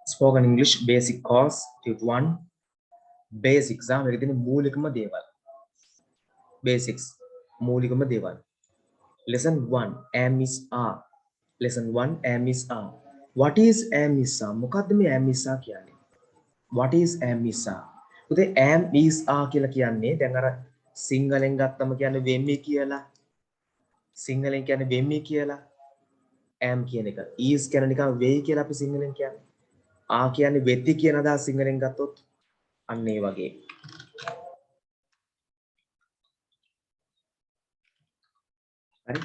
Spoken English basic course tutor 1 basics මේක තියෙන මූලිකම දේවල් basics මූලිකම දේවල් lesson 1 am is are lesson 1 am is are what is am is are මොකද්ද මේ am is are කියන්නේ what is am is are උදේ am is are කියලා කියන්නේ දැන් අර සිංහලෙන් ගත්තම කියන්නේ වෙමි කියලා සිංහලෙන් කියන්නේ වෙමි කියලා am කියන එක is කියන නිකන් වෙයි කියලා අපි සිංහලෙන් කියන්නේ ආ කියන්නේ වෙති කියන අදහස සිංහලෙන් ගත්තොත් අන්න ඒ වගේ හරි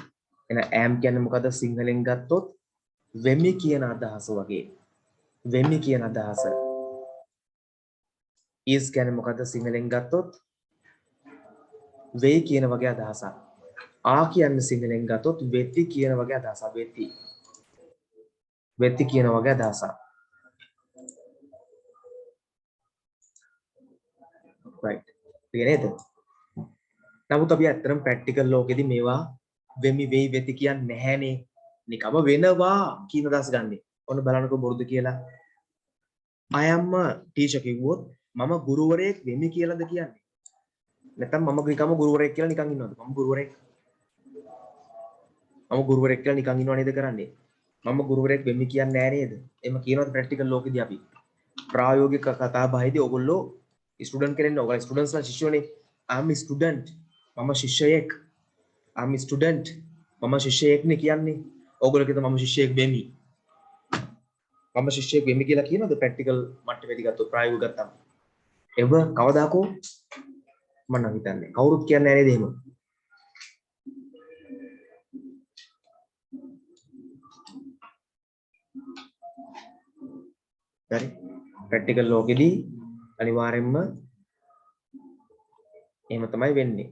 එහෙනම් am කියන්නේ මොකද්ද සිංහලෙන් ගත්තොත් වෙමි කියන අදහස වගේ වෙමි කියන අදහස is කියන්නේ මොකද්ද සිංහලෙන් ගත්තොත් වෙයි කියන වගේ අදහසක් ආ කියන්නේ සිංහලෙන් ගත්තොත් වෙති කියන වගේ අදහසක් වෙති කියන වගේ අදහසක් right තේරෙනවද නමුත් අපි ඇත්තටම ප්‍රැක්ටිකල් ලෝකෙදී මේවා වෙමි වෙයි වෙති කියන්නේ නැහැනේ නිකම වෙනවා කියන අදහස ගන්නෙ ඔන්න බලන්නකෝ බොරුද කියලා I am a teacher කිව්වොත් මම ගුරුවරයෙක් වෙමි කියලාද කියන්නේ නැත්නම් මම නිකම්ම ගුරුවරයෙක් කියලා නිකන් ඉන්නවද මම ගුරුවරයෙක් කියලා නිකන් ඉන්නව නේද කරන්නේ මම ගුරුවරයෙක් වෙමි කියන්නේ නෑ නේද එහෙම කියනවාද ප්‍රැක්ටිකල් ලෝකෙදී අපි ප්‍රායෝගික කතා බහේදී ඔයගොල්ලෝ ස්ටුඩන්ට් කෙනෙක් ඔයගොල්ලෝ ස්ටුඩන්ට්ස්ලා ශිෂ්‍යෝනේ I'm a student මම ශිෂ්‍යයෙක් I'm a student මම ශිෂ්‍යයෙක් නේ කියන්නේ ඔයගොල්ලෝ කියනවා මම ශිෂ්‍යයෙක් වෙමි මම ශිෂ්‍යයෙක් වෙමි කියලා කියනවද ප්‍රැක්ටිකල් මට්ටමේදී ගත්තොත් ප්‍රායෝගික ගත්තම එව කවදාකෝ මම නම් හිතන්නේ කවුරුත් කියන්නේ නැහැ නේද එහෙම හරි ප්‍රැක්ටිකල් ලෝකෙදී අනිවාර්යෙන්ම එහෙම තමයි වෙන්නේ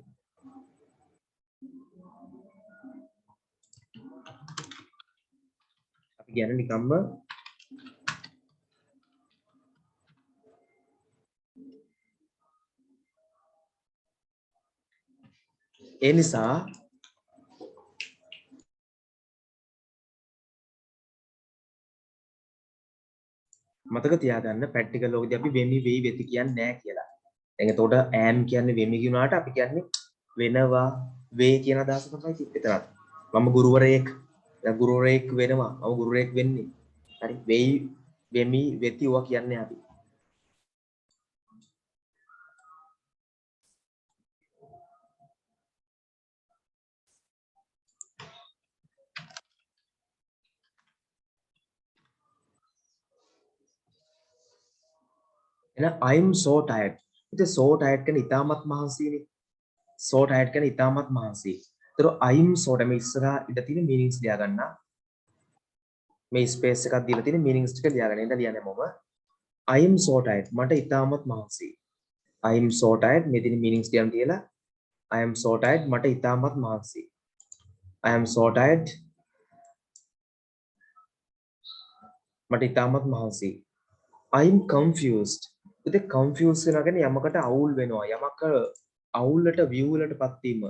අපි කියන්නේ නිකම්ම ඒ නිසා මතක තියාගන්න ප්‍රැක්ටිකල් ලෝකෙදී අපි වෙමි වෙයි වෙති කියන්නේ නැහැ කියලා. දැන් එතකොට am කියන්නේ වෙමි කියුණාට අපි කියන්නේ වෙනවා වේ කියන අදහස තමයි තිබෙතරත්. මම ගුරුවරයෙක් දැන් ගුරුවරයෙක් වෙනවා. මම ගුරුවරයෙක් වෙන්නේ. හරි වෙයි වෙමි වෙති ඔවා කියන්නේ අපි. එහෙනම් I'm so tired. ඉතින් so tired කියන්නේ ඉතාමත් මහන්සියනේ. so tired කියන්නේ ඉතාමත් මහන්සි. ඒතර I'm so tired මේ ඉස්සරහා ඉඳ තියෙන meanings ලියා ගන්න. මේ ස්පේස් එකක් දීලා තියෙන meanings ටික ලියා ගන්න. ඉතින් ලියන්නේ මොකද? I'm so tired. මට ඉතාමත් මහන්සි. I'm so tired මේ තියෙන meanings ටිකක් තියලා I am so tired මට ඉතාමත් මහන්සි. I am so tired මට ඉතාමත් මහන්සි. I'm confused. ඉතින් confused වෙනවා කියන්නේ යමකට අවුල් වෙනවා. යමක අවුලට view වලටපත් වීම.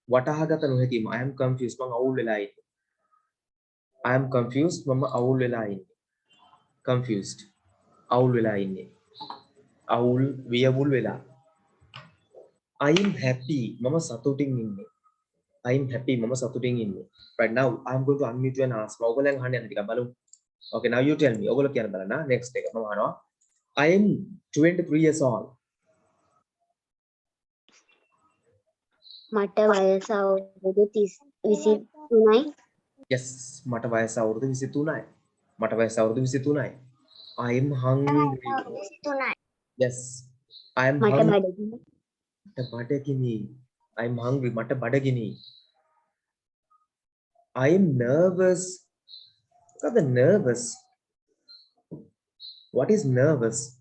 වටහාගත නොහැකීම. I am confused මම අවුල් වෙලා ඉන්නේ. I am confused මම අවුල් වෙලා ඉන්නේ. confused අවුල් වෙලා ඉන්නේ. අවුල් වියවුල් වෙලා. I am happy මම සතුටින් ඉන්නේ. I am happy මම සතුටින් ඉන්නේ. Right now I am going to unmute you and ask. ඔයගොල්ලන් අහන්න යන්න ටිකක් බලමු. Okay now you tell me. ඔයගොල්ලෝ කියන්න බලන්න. Next එක මම අහනවා. I am 23 years old. මට වයස අවුරුදු 23යි. Yes මට වයස අවුරුදු 23යි. මට වයස අවුරුදු 23යි. I am hungry. 23යි. Yes I am මට hungry. බඩගිනි. මට බඩගිනි. I am hungry මට බඩගිනි. I am nervous. මොකද nervous? What is nervous?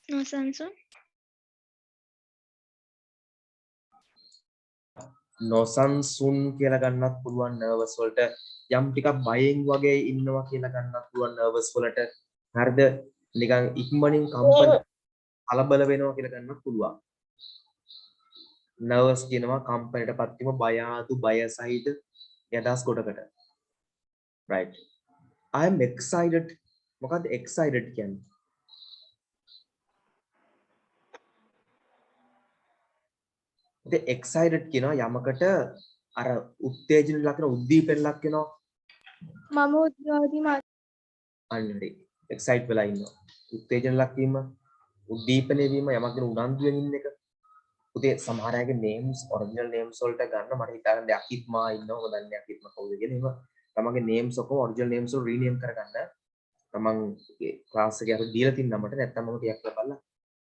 නොසන්සුන් නොසන්සුන් කියලා ගන්නත් පුළුවන් nervous වලට යම් ටිකක් බයෙන් වගේ ඉන්නවා කියලා ගන්නත් පුළුවන් nervous වලට හරිද නිකන් ඉක්මනින් කම්පන කලබල වෙනවා කියලා ගන්නත් පුළුවන් nervous කියනවා කම්පනයටපත් වීම බය ආතු බය සහිත ඒ අදහස් කොටකට. right. I am excited. මොකක්ද excited කියන්නේ? ඉතින් excited කියනවා යමකට අර උත්තේජන ලක්න උද්දීපන ලක් වෙනවා. මම උද්ඝාටි අන්නරි excited වෙලා ඉන්නවා. උත්තේජන ලක් වීම, උද්දීපනය වීම යමක් ගැන උනන්දුවෙන් ඉන්න එක. උදේ සමහර අයගේ names original names වලට ගන්න මට හිතාගන්න අකිත්මා ඉන්නවා. මම දන්නේ අකිත්මා කවුද කියලා. එහෙම තමන්ගේ names ඔක්කොම original names වල rename කරගන්න. තමන් ක්ලාස් එකේ අර දීලා තින්න නමට නැත්තම් මම ටිකක් බලලා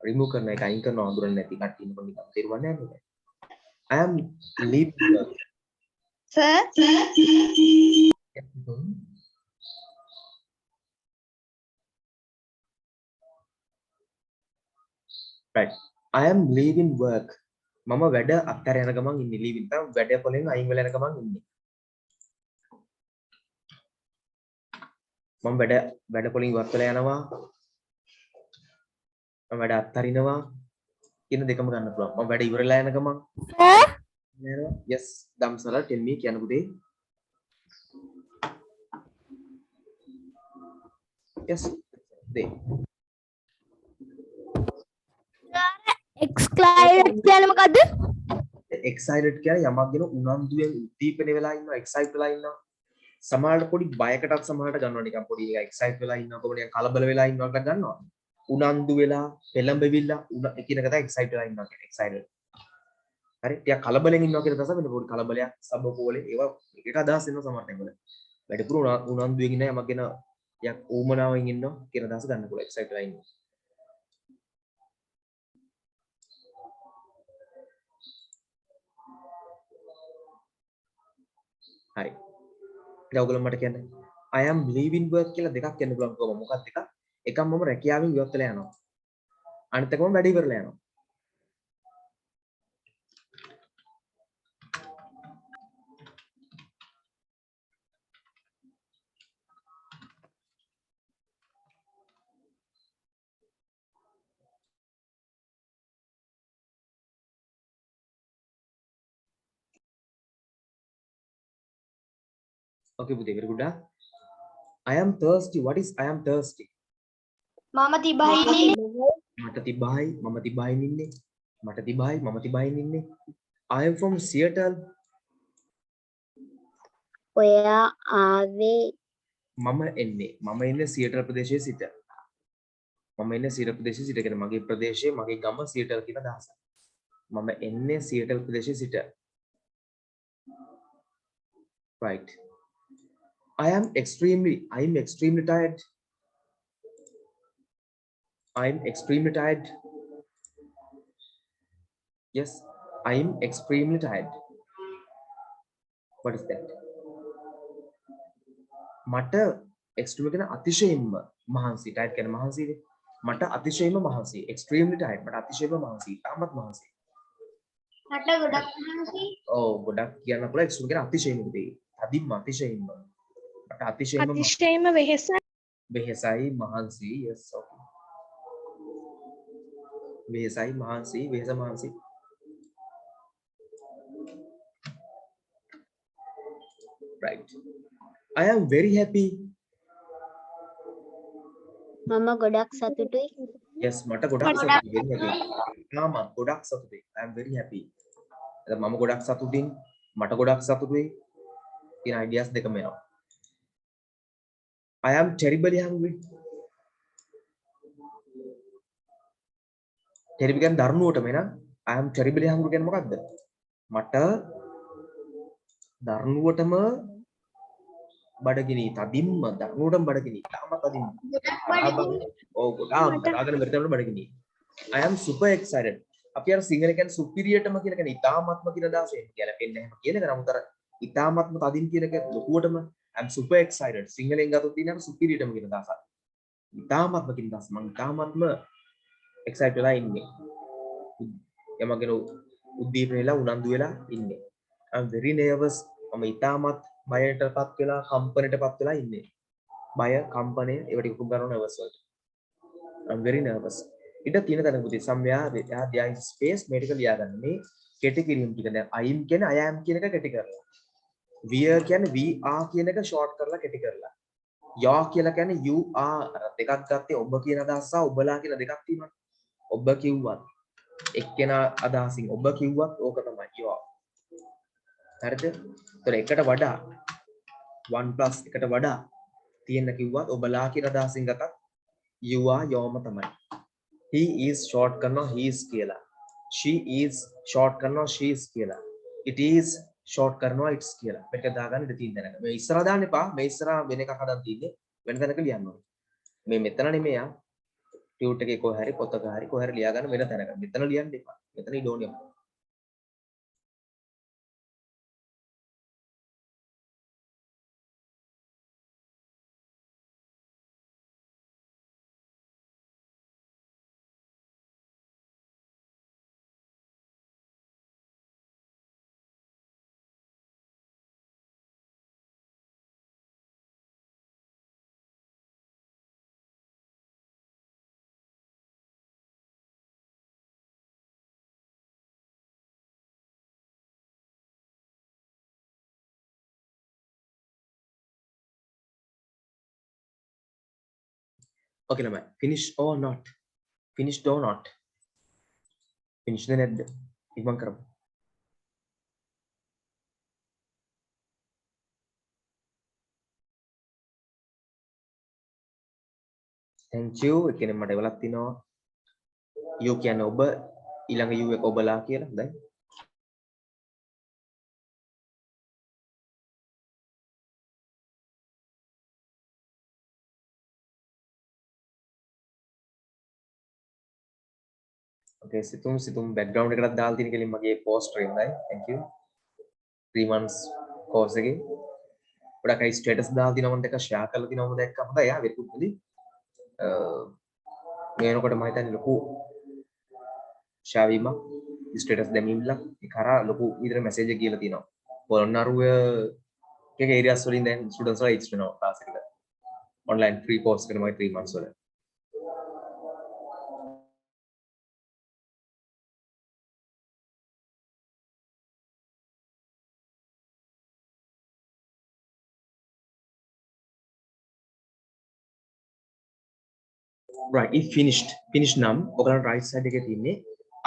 remove කරන එක අයින් කරනවා අඳුරන්නේ නැති කට්ටිය ඉන්නකොට නිකන් තේරුවන්නේ නැහැ නේද? I am leaving work. Sir right. I am leaving work. මම වැඩ අත්හැර යන ගමන් ඉන්නේ leaving. තම වැඩ පොලෙන් අයින් වෙලා යන ගමන් ඉන්නේ. මම වැඩ පොලින් ඉවත් වෙලා යනවා. මම වැඩ අත්හරිනවා කියන දෙකම ගන්න පුළුවන්. මම වැඩ ඉවරලා යන ගමන් නේද? yes දම්සලා tell me කියන පුතේ. yes දේ. එක්ස්ක්ලයිඩ් කියන්නේ මොකද්ද? excited කියන්නේ යමක් ගැන උනන්දුවෙන් උද්දීපන වෙලා ඉන්නවා, excite වෙලා ඉන්නවා. සමහරට පොඩි බයකටත් සමහරට ගන්නවා නිකන් පොඩි excite වෙලා ඉන්නවා කොහොමද නිකන් කලබල වෙලා ඉන්නවා කියලා ගන්නවා. උනන්දු වෙලා පෙළඹෙවිලා කියන එක තමයි excite වෙලා ඉන්නවා කියන්නේ excited. හරි ටික කලබලෙන් ඉන්නවා කියලා තමයි වෙන පොඩි කලබලයක් සබකෝලේ ඒවා එක අදහස් වෙනවා සමහර තැන්වල. වැඩිපුර උනන්දුවෙන් ඉන්න යමක් ගැන යක් ඌමනාවෙන් ඉන්නවා කියන අදහස ගන්න පුළුවන් excite වෙලා ඉන්නවා. හරි. දැන් ඔයගොල්ලෝ මට කියන්නේ I am leaving work කියලා දෙකක් කියන්න පුළුවන් කොහොම මොකක්ද දෙකක්? එකක් මම රැකියාවෙන් ඉවත් වෙලා යනවා. අනිත් එක මම වැඩ ඉවරලා යනවා. Okay, Budhe, very good. I am thirsty. What is I am thirsty? මම තිබයි මට තිබයි, මම තිබයින් ඉන්නේ. මට තිබයි, මම තිබයින් ඉන්නේ. I am from Seattle. ඔයා ආවේ මම එන්නේ. මම ඉන්නේ Seattle ප්‍රදේශයේ සිට. මම ඉන්නේ Seattle ප්‍රදේශයේ සිට කියන්නේ මගේ ප්‍රදේශයේ මගේ ගම Seattle කියන අදහස. මම එන්නේ Seattle ප්‍රදේශයේ සිට. Right. I'm extremely tired. I'm extremely tired. Yes, I'm extremely tired. What is that? මට extreme කියන අතිශයින්ම මහන්සි. tired කියන මහන්සිනේ. මට අතිශයින්ම මහන්සි. extremely tired. මට අතිශයින්ම මහන්සි. තාමත් මහන්සි. මට ගොඩක් මහන්සි. ඔව් ගොඩක් කියන්න පුළුවන් extreme කියන අතිශයින්ම දෙයි. තදින්ම අතිශයින්ම. මට අතිශයින්ම වෙහෙසයි. වෙහෙසයි මහන්සි. yes okay. වෙහෙසයි මහන්සි. වෙහෙස මහන්සි. right. I am very happy. මම ගොඩක් සතුටුයි. yes මට ගොඩක් සතුටුයි. very happy. තාමත් ගොඩක් සතුටුයි. I am very happy. එතන මම ගොඩක් සතුටින් මට ගොඩක් සතුටුයි කියන ideas දෙකම එනවා. I am terribly hungry. terribly කියන්නේ දරුණුවටම එනවා. I am terribly hungry කියන්නේ මොකක්ද? මට දරුණුවටම බඩගිනි තදින්ම දරුණුවටම බඩගිනි තාමත් තදින්ම ඔව් ගොඩාක් බඩගිනි මෙතනට බඩගිනි I am super excited අපි අර සිංහල කියන්නේ superiorටම කියන කෙනේ ඉතාමත්ම කියන දාසයෙන් ගැලපෙන්නේ නැහැ කියන එක නමුත් අර ඉතාමත්ම තදින් කියන එක ලොකුවටම I am super excited සිංහලෙන් ගත්තොත් තියෙන අර superiorටම කියන දාස ඉතාමත්ම කියන දාස මම ඉතාමත්ම excited වෙලා ඉන්නේ යමගෙන උද්දීපන වෙලා උනන්දු වෙලා ඉන්නේ I am very nervous මම ඉතාමත් බයටපත් වෙලා කම්පනයටපත් වෙලා ඉන්නේ බය කම්පනය ඒවට උකුම් කරන nervous වලට I'm very nervous ඉත තියෙන තැන පුතේ somewhere there is space මේක ලියා ගන්න මේ කෙටි කිරීම ටික දැන් I'm කියන්නේ I am කියන එක කෙටි කරලා wear කියන්නේ we are කියන එක short කරලා කෙටි කරලා. your කියලා කියන්නේ you are අර දෙකක් ගත්තේ ඔබ කියන අදහස සහ ඔබලා කියලා දෙකක් තියෙනවනේ. ඔබ කිව්වත් එක්කෙනා අදහසින් ඔබ කිව්වත් ඕක තමයි your. හරිද? ඒතර එකට වඩා 1 plus එකට වඩා තියෙන කිව්වත් ඔබලා කියන අදහසින් ගත්තත් you are yourම තමයි. he is short කරනවා he is කියලා. she is short කරනවා she is කියලා. it is short කරනවා it's කියලා. මේක දාගන්න ඉඳ තියෙන දැනග. මේ ඉස්සරහා දාන්න එපා. මේ ඉස්සරහා වෙන එකක් හදන් තියෙන්නේ. වෙන තැනක ලියන්න ඕනේ. මේ මෙතන නෙමෙයි ආ. ටියුට් එකේ කොහේ හරි පොතක හරි කොහේ හරි ලියා ගන්න වෙන තැනක. මෙතන ලියන්න එපා. මෙතන ඉඩ ඕනේ. Okay ළමයි. finish or not? finished or not? finished නැද්ද? ඉක්මන් කරමු. thank you. ඒ කියන්නේ මට එවලක් තිනවා. you කියන්නේ ඔබ ඊළඟ you එක ඔබලා කියලා. හොඳයි. okay සිතුම් background එකකට දාලා තියෙන කෙලින් මගේ poster එකයි. thank you. 3 months course එකේ ගොඩක් අය ස්ටේටස් දාලා දිනව මම දැක්ක ෂෙයා කරලා දිනව මම දැක්ක හොඳයි යා වෙකුත් හොඳයි මේ වෙනකොට මම හිතන්නේ ලොකු ෂෙයා වීමක් ස්ටේටස් දැමීමක් ඒ කරා ලොකු විතර මැසේජ් එක කියලා තියෙනවා පොළොන්නරුව එක ඒරියාස් වලින් දැන් ස්ටුඩන්ට්ස් ලා එක්ස්ට්‍රා වෙනවා ක්ලාස් එකට ඔන්ලයින් ෆ්‍රී කෝර්ස් එකකට මම 3 months වල right if finished නම් ඔයගලන්ට right side එකේ තියෙන්නේ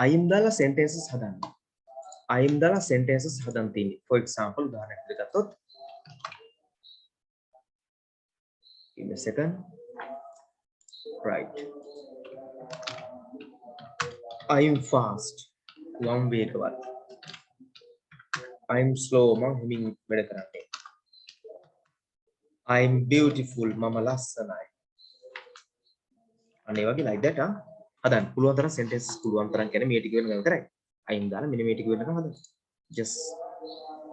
I am දාලා sentences හදන්න I am දාලා sentences හදන්න තියෙන්නේ for example උදාහරණයක් විදිහට ගත්තොත් give me a second right I am fast මම වේගවත් I am slow මම හිමින් වැඩ කරන්නේ I am beautiful මම ලස්සනයි අනේ වගේ like that හදන්න පුළුවන් තරම් sentences පුළුවන් තරම් කියන්නේ මේ ටික වෙන ගමන් විතරයි I am දාලා මෙන්න මේ ටික වෙනකම් හදන්න just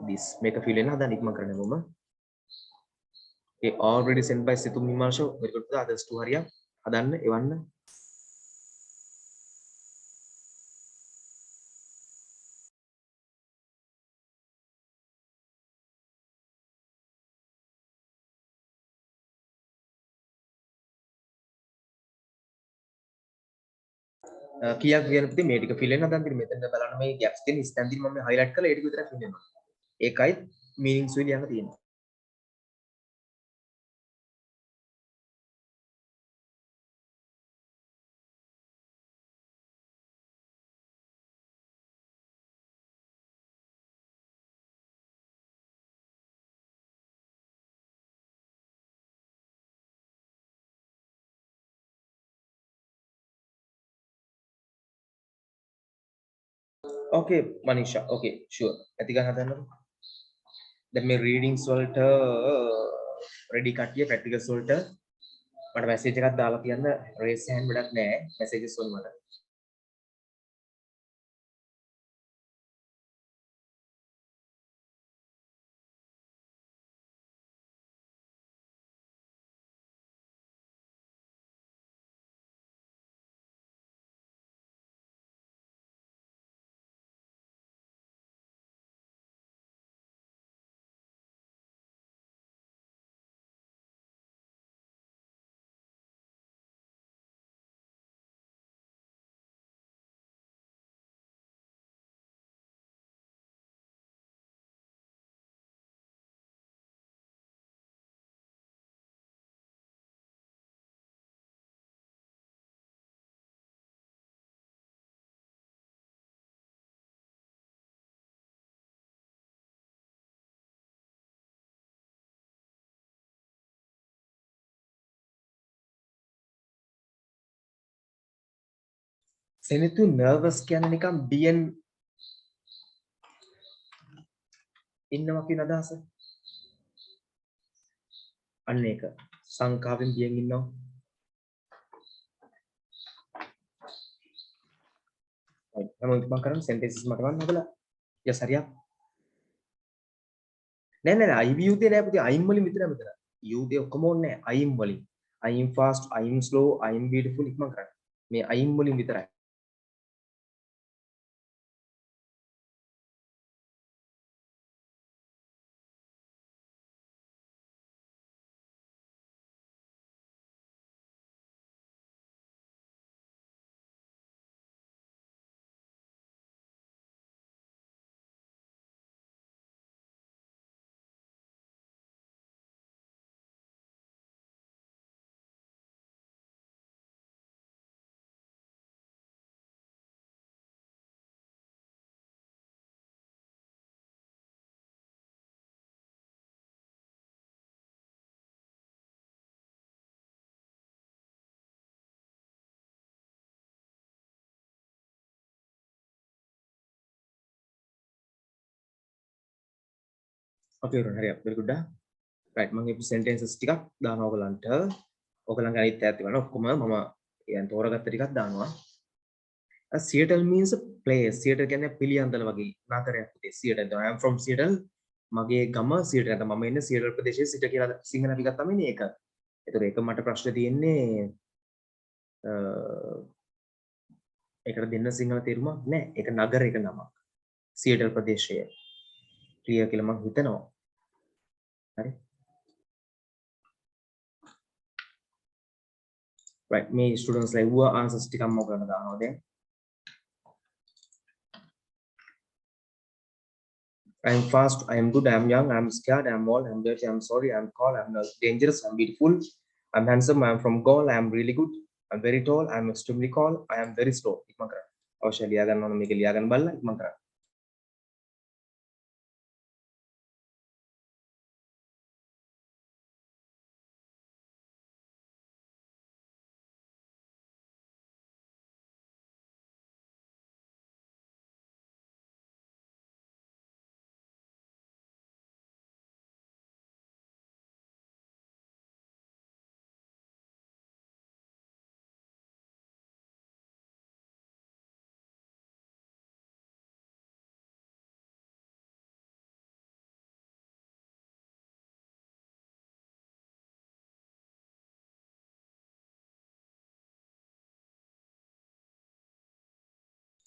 this make a feel වෙන හදන්න ඉක්මන් කරන්න ඕම ඒ already sent by සිතුම් නිමාෂෝ very good others to හරියක් හදන්න එවන්න කියක් කියන පුතේ මේ ටික fill වෙන හදන්න තියෙන මෙතන බලන්න මේ gaps තියෙන ස්තැන් දින් මම highlight කරලා ඒ ටික විතරයි fill වෙනවා ඒකයි meanings වල යන්න තියෙන්නේ okay Manisha okay sure ඇති ගන්න හදන්නකො දැන් මේ readings වලට ready කට්ටිය practicals වලට මට message එකක් දාලා කියන්න raise hand වැඩක් නැහැ messages වල මට සෙනිතු nervous කියන්නේ නිකන් බියෙන් ඉන්නවා කියන අදහස. අන්න ඒක. සංකාවෙන් බියෙන් ඉන්නවා. මම කරන්නේ sentences මට ගන්න හදලා. yes හරියක්. නෑ I යුදේ නෑ පුතේ අයිම් වලින් විතරයි මෙතන. යුදේ ඔක්කොම ඕනේ නෑ අයිම් වලින්. I am fast, I am slow, I am beautiful ඉක්මන් කරන්න. මේ අයිම් වලින් විතරයි. Okay හරියක්. very good. right මම මේ sentences ටිකක් දානවා ඔයගලන්ට. ඔයගලන්ගේ අනිත් ඈත් ගන්න ඔක්කොම මම يعني තෝරගත්ත ටිකක් දානවා. Seattle means a place. Seattle කියන්නේ පිළියන්දල වගේ නගරයක් පුතේ. Seattle. I am from Seattle. මගේ ගම Seattle. නැත්නම් මම ඉන්නේ Seattle ප්‍රදේශයේ සිට කියලා සිංහල අපි ගත්තාම ඉන්නේ ඒක. ඒතර ඒක මට ප්‍රශ්න තියෙන්නේ ඒකට දෙන්න සිංහල තේරුමක් නැහැ. ඒක නගරයක නමක්. Seattle ප්‍රදේශය. ක්ලියර් කියලා මම හිතනවා. හරි. right මේ ස්ටුඩන්ට්ස් ලැබුවා ආන්සර්ස් ටිකක් මම ඔයගලන්ට දානවා දැන්. I am fast, I am good, I am young, I am scared, I am old, I am dirty, I am sorry, I am cold, I am dangerous, I am beautiful, I am handsome, I am from Gaul, I am really good, I am very tall, I am extremely cold, I am very slow. ඉක්මන් කරන්න. අවශ්‍ය ලියා ගන්න ඕන මේක ලියා ගන්න බලලා ඉක්මන් කරන්න.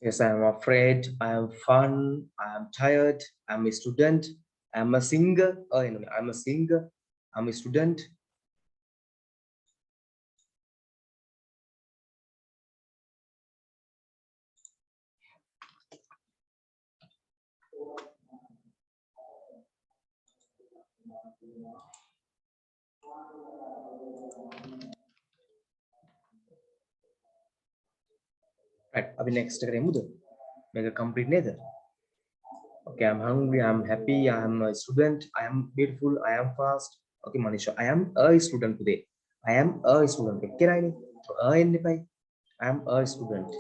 Yes, I am afraid, I am fun, I am tired, I am a student, I am a singer. Oh, anyway, I am a singer, I am a student. right අපි next එකට යමුද? මේක complete නේද? okay, I am hungry, I am happy, I am a student, I am beautiful, I am fast. okay Manisha, I am a student today. I am a student. එක්කෙනයිනේ. so එන්න එපයි. I am a student.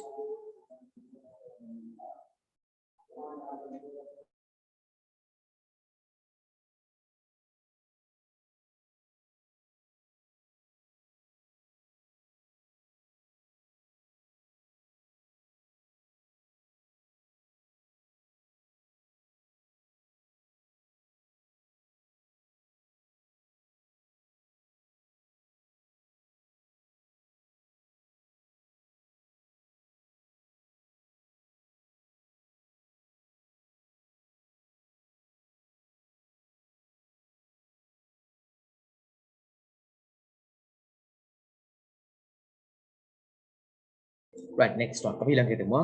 right next one. අපි ඊළඟට යමු.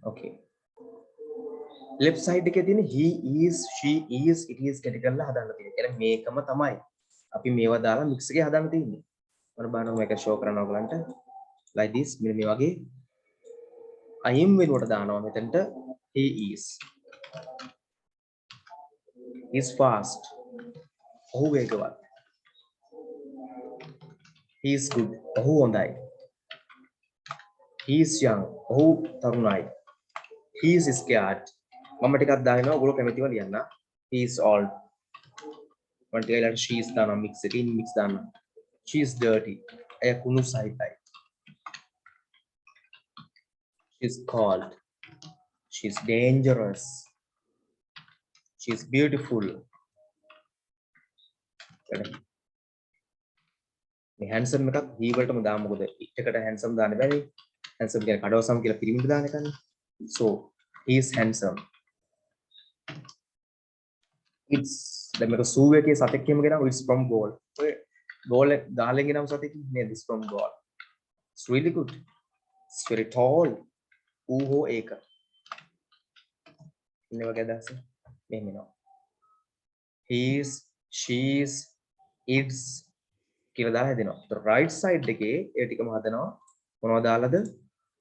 okay left side එකේ තියෙන he is, she is, it is කැටි කරලා හදාන්න තියෙනවා. يعني මේකම තමයි අපි මේවා දාලා mix එකේ හදාන්න තියෙන්නේ. මම බලනවා මේක show කරන්න ඔයගලන්ට. like this මෙන්න මේ වගේ I am වෙනුවට දානවා මෙතනට he is fast. ඔහු වේගවත්. he is good. ඔහු හොඳයි. he is young ඔහු තරුණයි he is scared මම ටිකක් දානවා ඔයගොල්ලෝ කැමතිව ලියන්න he is old මම ටිකක් ඊළඟට she is දානවා mix එකකින් mix දානවා she is dirty එය කුණු සහිතයි she is cold she is dangerous she is beautiful මේ handsome එකක් he වලටම දාමු මොකද it එකට handsome දාන්න බැහැ handsome කියන්නේ කඩවසම් කියලා පිරිමින්ට දාන එකනේ so he is handsome it's දැන් මේක සූ එකේ සතෙක් කියමු ගෙනාව it's from goal ඔය goal එක ගාලෙන් ගෙනාව සතෙක් නේද it's from goal it's really good it's very tall ඌ හෝ ඒක ඉන්නේ වගේ අදහස මෙහෙම එනවා he is she is it's කියලා දාලා හදනවා. તો right side එකේ ඒ ටිකම හදනවා මොනවද දාලාද?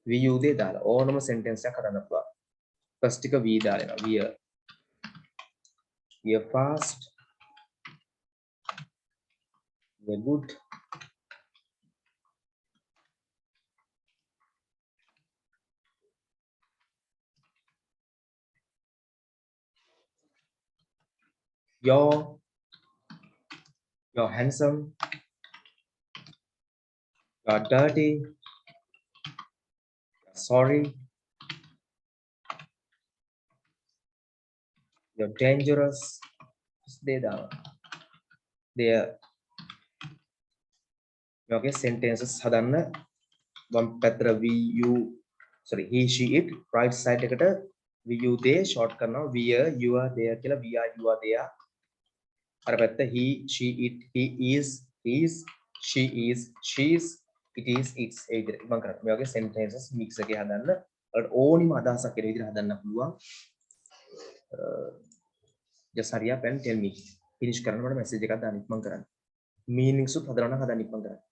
we you දේ දාලා. ඕනම sentence එකක් හදන්න පුළුවන්. first ටික we දාලා එනවා. we are fast. we are good. you're handsome. You're dirty. You're sorry. You're dangerous. They okay sentences හදන්න වම් පැත්තට we you sorry he she it right side එකට we you they short කරනවා we are you are there කියලා we are you are there අර පැත්ත he she it he is she is she's it is it's ඒ විදිහට මම කරන්නේ මේ වගේ sentences mix එකේ හදන්න ඔයාලට ඕනිම අදහසක් ඒ විදිහට හදන්න පුළුවන් just hurry up and tell me finish කරන්න මට message එකක් දාන්න ඉක්මන් කරන්න meanings උත් හදන්න ඉක්මන් කරන්න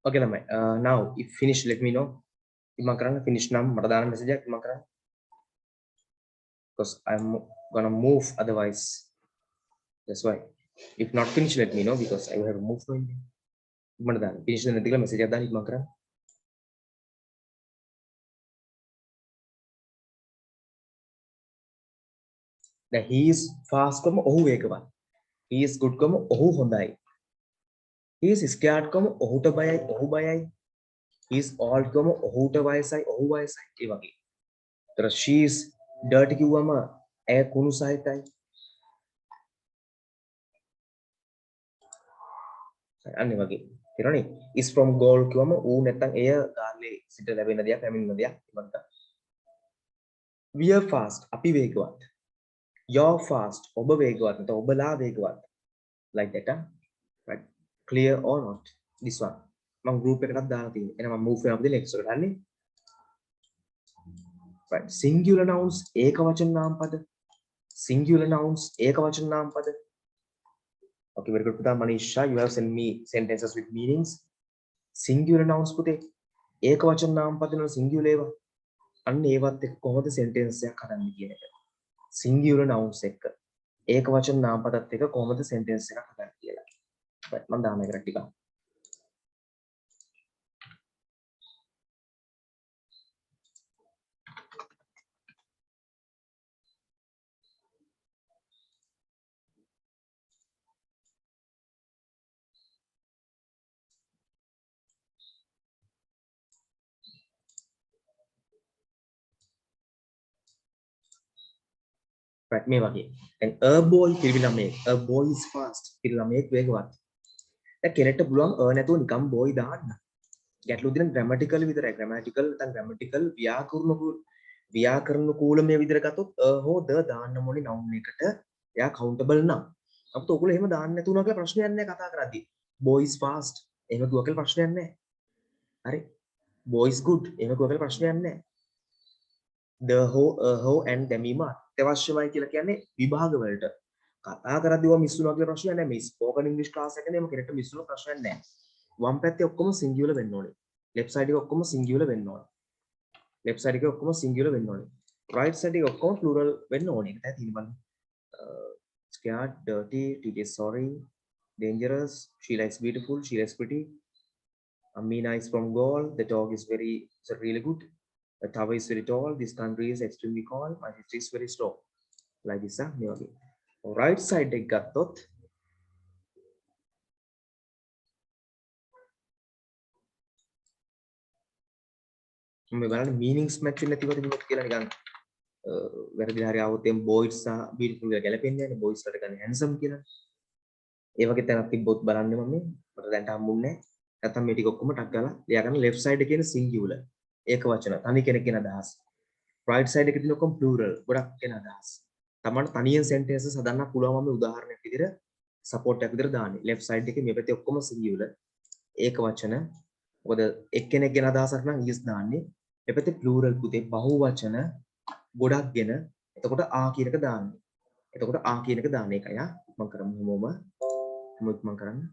okay lamai now if finish let me know ඉක්මන් කරන්න finish නම් මට දාන්න message එකක් ඉක්මන් කරන්න because I'm gonna move otherwise that's why if not finish let me know because I will have to move to India ඉක්මනට දාන්න finish නැති කියලා message එකක් දාන්න ඉක්මන් කරන්න දැන් he is fast කම ඔහු වේගවත් he is good කම ඔහු හොඳයි he is scared කම ඔහුට බයයි ඔහු බයයි he is old කම ඔහුට වයසයි ඔහු වයසයි ඒ වගේ. ඒතර she is dirty කිව්වම ඇය කුණු සහිතයි. අනේ වගේ. තේරෙනවනේ? is from goal කිව්වම ඌ නැත්තම් එය ගාල්ලේ සිට ලැබෙන දෙයක් පැමිණෙන දෙයක් ඉමන්ත. we are fast අපි වේගවත්. you're fast ඔබ වේගවත් නැත්නම් ඔබලා වේගවත්. like that right clear or not this one මම group එකකට දාලා තියෙනවා එහෙනම් මම move වෙනවා අපිට next එකට හරිනේ right singular nouns ඒකවචන නාමපද singular nouns ඒකවචන නාමපද Okay, very good පුතා. Manisha, you have sent me sentences with meanings. Singular nouns පුතේ. ඒක වචන නාමපද වල singular ඒවා. අන්න ඒවත් එක්ක කොහොමද sentence එකක් හදන්නේ කියන එක. Singular nouns එක්ක. ඒක වචන නාමපදත් එක්ක කොහොමද sentence එකක් හදන්නේ කියලා. right මම දාන එකට ටිකක්. right මේ වගේ. දැන් a boy පිරිමිළමයෙක්. A boy is fast. පිරිමිළමයෙක් වේගවත්. දැන් කෙනෙක්ට පුළුවන් නැතුව නිකම් boy දාන්න. ගැටලු දින ග්‍රැමටිකල් විතරයි. ග්‍රැමටිකල් නැත්නම් ග්‍රැමටිකල් ව්‍යාකරණ කූලමය විදිහට ගත්තොත් හෝ ද දාන්න ඕනේ noun එකට. එයා countable නම්. අපිට ඔයගොල්ලෝ එහෙම දාන්න නැතුණා කියලා ප්‍රශ්නයක් නැහැ කතා කරද්දී. boy is fast. එහෙම කිව්වා කියලා ප්‍රශ්නයක් නැහැ. හරි. boy is good. එහෙම කිව්වා කියලා ප්‍රශ්නයක් නැහැ. the ho and දැමීම අත්‍යවශ්‍යමයි කියලා කියන්නේ විභාග වලට. කතා කරද්දී ඔය මිස් වුණා කියලා ප්‍රශ්නයක් නැහැ. මේ ස්පෝකන් ඉංග්‍රීසි ක්ලාස් එකේදී එහෙම කෙනෙක්ට මිස් වුණා ප්‍රශ්නයක් නැහැ. වම් පැත්තේ ඔක්කොම සිංගියුලර් වෙන්න ඕනේ. left side එක ඔක්කොම සිංගියුලර් වෙන්න ඕනේ. left side එක ඔක්කොම සිංගියුලර් වෙන්න ඕනේ. right side එක ඔක්කොම plural වෙන්න ඕනේ. ඒක තමයි තියෙන්නේ බලන්න. Scared, dirty, it is sorry, dangerous, she likes beautiful, she likes pretty. Amina is from Gaul. The dog is really good. The tower is very tall. This country is extremely cold. My history is very slow. Like this, මේ වගේ. right side එක ගත්තොත් මේ බලන්න meanings match වෙන්නේ නැතිවද මේක කියලා නිකන් වැරදිලා හරි આવොත් එම් boys සහ beautiful කියලා ගැලපෙන්නේ නැහැ නේ boys වලට ගන්න handsome කියලා. ඒ වගේ තැනක් තිබ්බොත් බලන්න මම මට දැන්ට හම්බුන්නේ නැහැ. නැත්තම් මේ ටික ඔක්කොම ටක් ගාලා ලියා ගන්න left side එකේ singular ඒක වචන තනි කෙනෙක් කියන අදහස්. right side එකේ තියෙන ඔක්කොම plural ගොඩක් කියන අදහස්. තමන්ට තනියෙන් sentences හදන්න පුළුවන් මම උදාහරණයක් විදිහට support එකක් විදිහට දාන්නේ. left side එකේ මේ පැත්තේ ඔක්කොම singular ඒක වචන. මොකද එක්කෙනෙක් ගැන අදහසක් නම් is දාන්නේ. මේ පැත්තේ plural පුතේ බහු වචන ගොඩක්ගෙන එතකොට ආ කියන එක දාන්නේ. එතකොට ආ කියන එක දාන්නේ එකයි මම කරමු හැමෝම මම කරන්නේ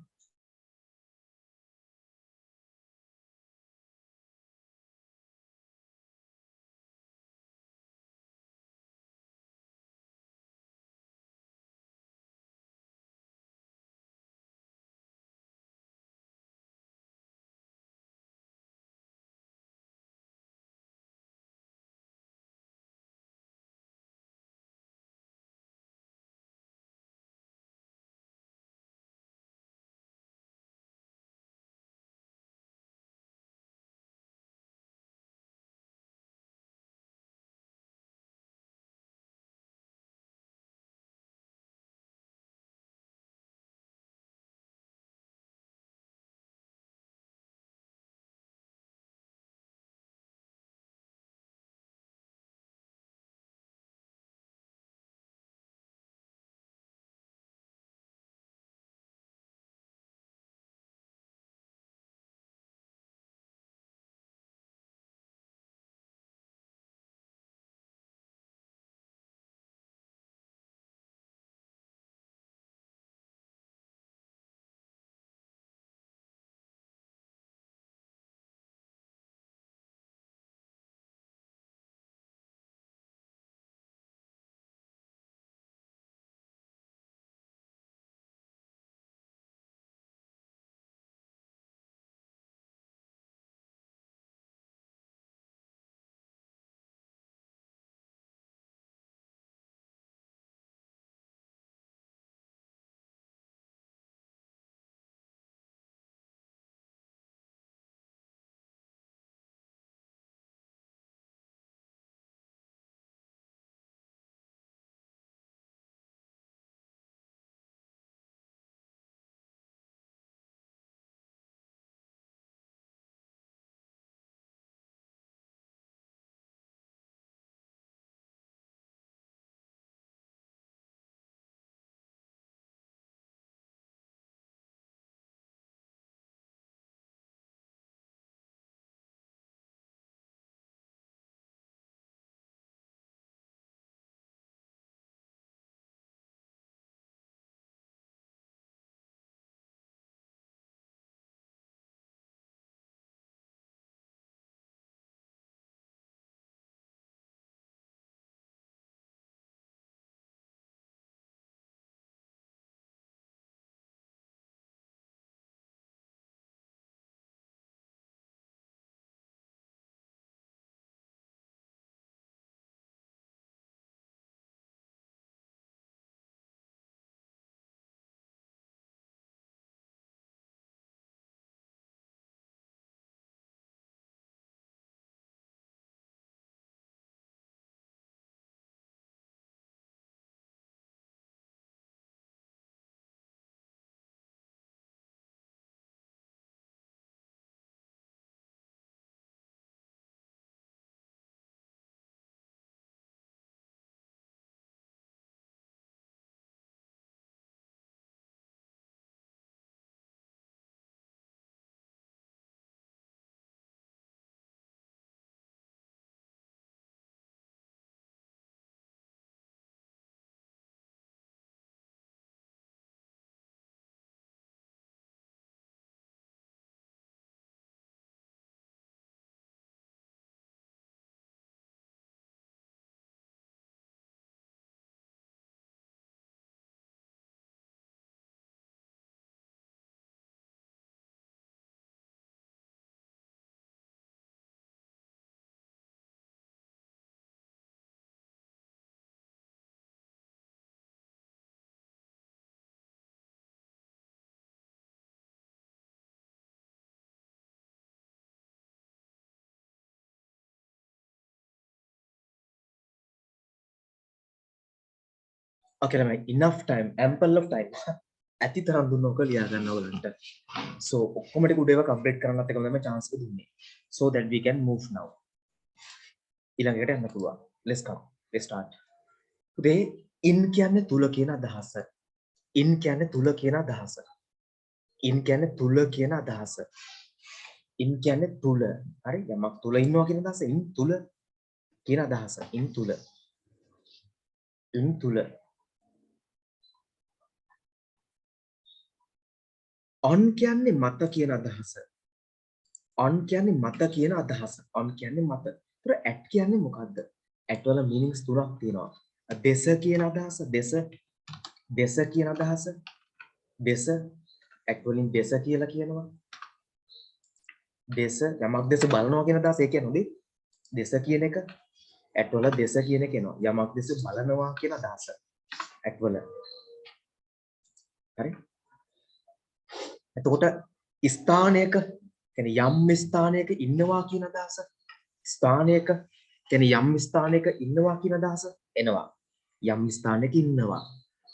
okay ළමයි enough time ample of time ඇති තරම් දුන්නොක ලියා ගන්න ඕගලන්ට so ඔක්කොම ටික උඩේව කම්ප්ලීට් කරන්නත් එක තමයි chance එක දුන්නේ so that we can move now ඊළඟට යන්න පුළුවන් let's come let's start today in කියන්නේ තුල කියන අදහස in කියන්නේ තුල කියන අදහස in කියන්නේ තුල කියන අදහස in කියන්නේ තුල හරි යමක් තුල ඉන්නවා කියන අදහස in තුල කියන අදහස in තුල in තුල on කියන්නේ මත කියන අදහස on කියන්නේ මත කියන අදහස on කියන්නේ මත ඒතර at කියන්නේ මොකද්ද at වල meanings තුනක් තියෙනවා දේශ කියන අදහස දේශ කියන අදහස දේශ at වලින් දේශ කියලා කියනවා දේශ යමක් දේශ බලනවා කියන අදහස ඒ කියන්නේ දේශ කියන එක at වල දේශ කියන එක එනවා යමක් දේශ බලනවා කියන අදහස at වල හරි එතකොට ස්ථානයක කියන්නේ යම් ස්ථානයක ඉන්නවා කියන අදහස ස්ථානයක කියන්නේ යම් ස්ථානයක ඉන්නවා කියන අදහස එනවා යම් ස්ථානයක ඉන්නවා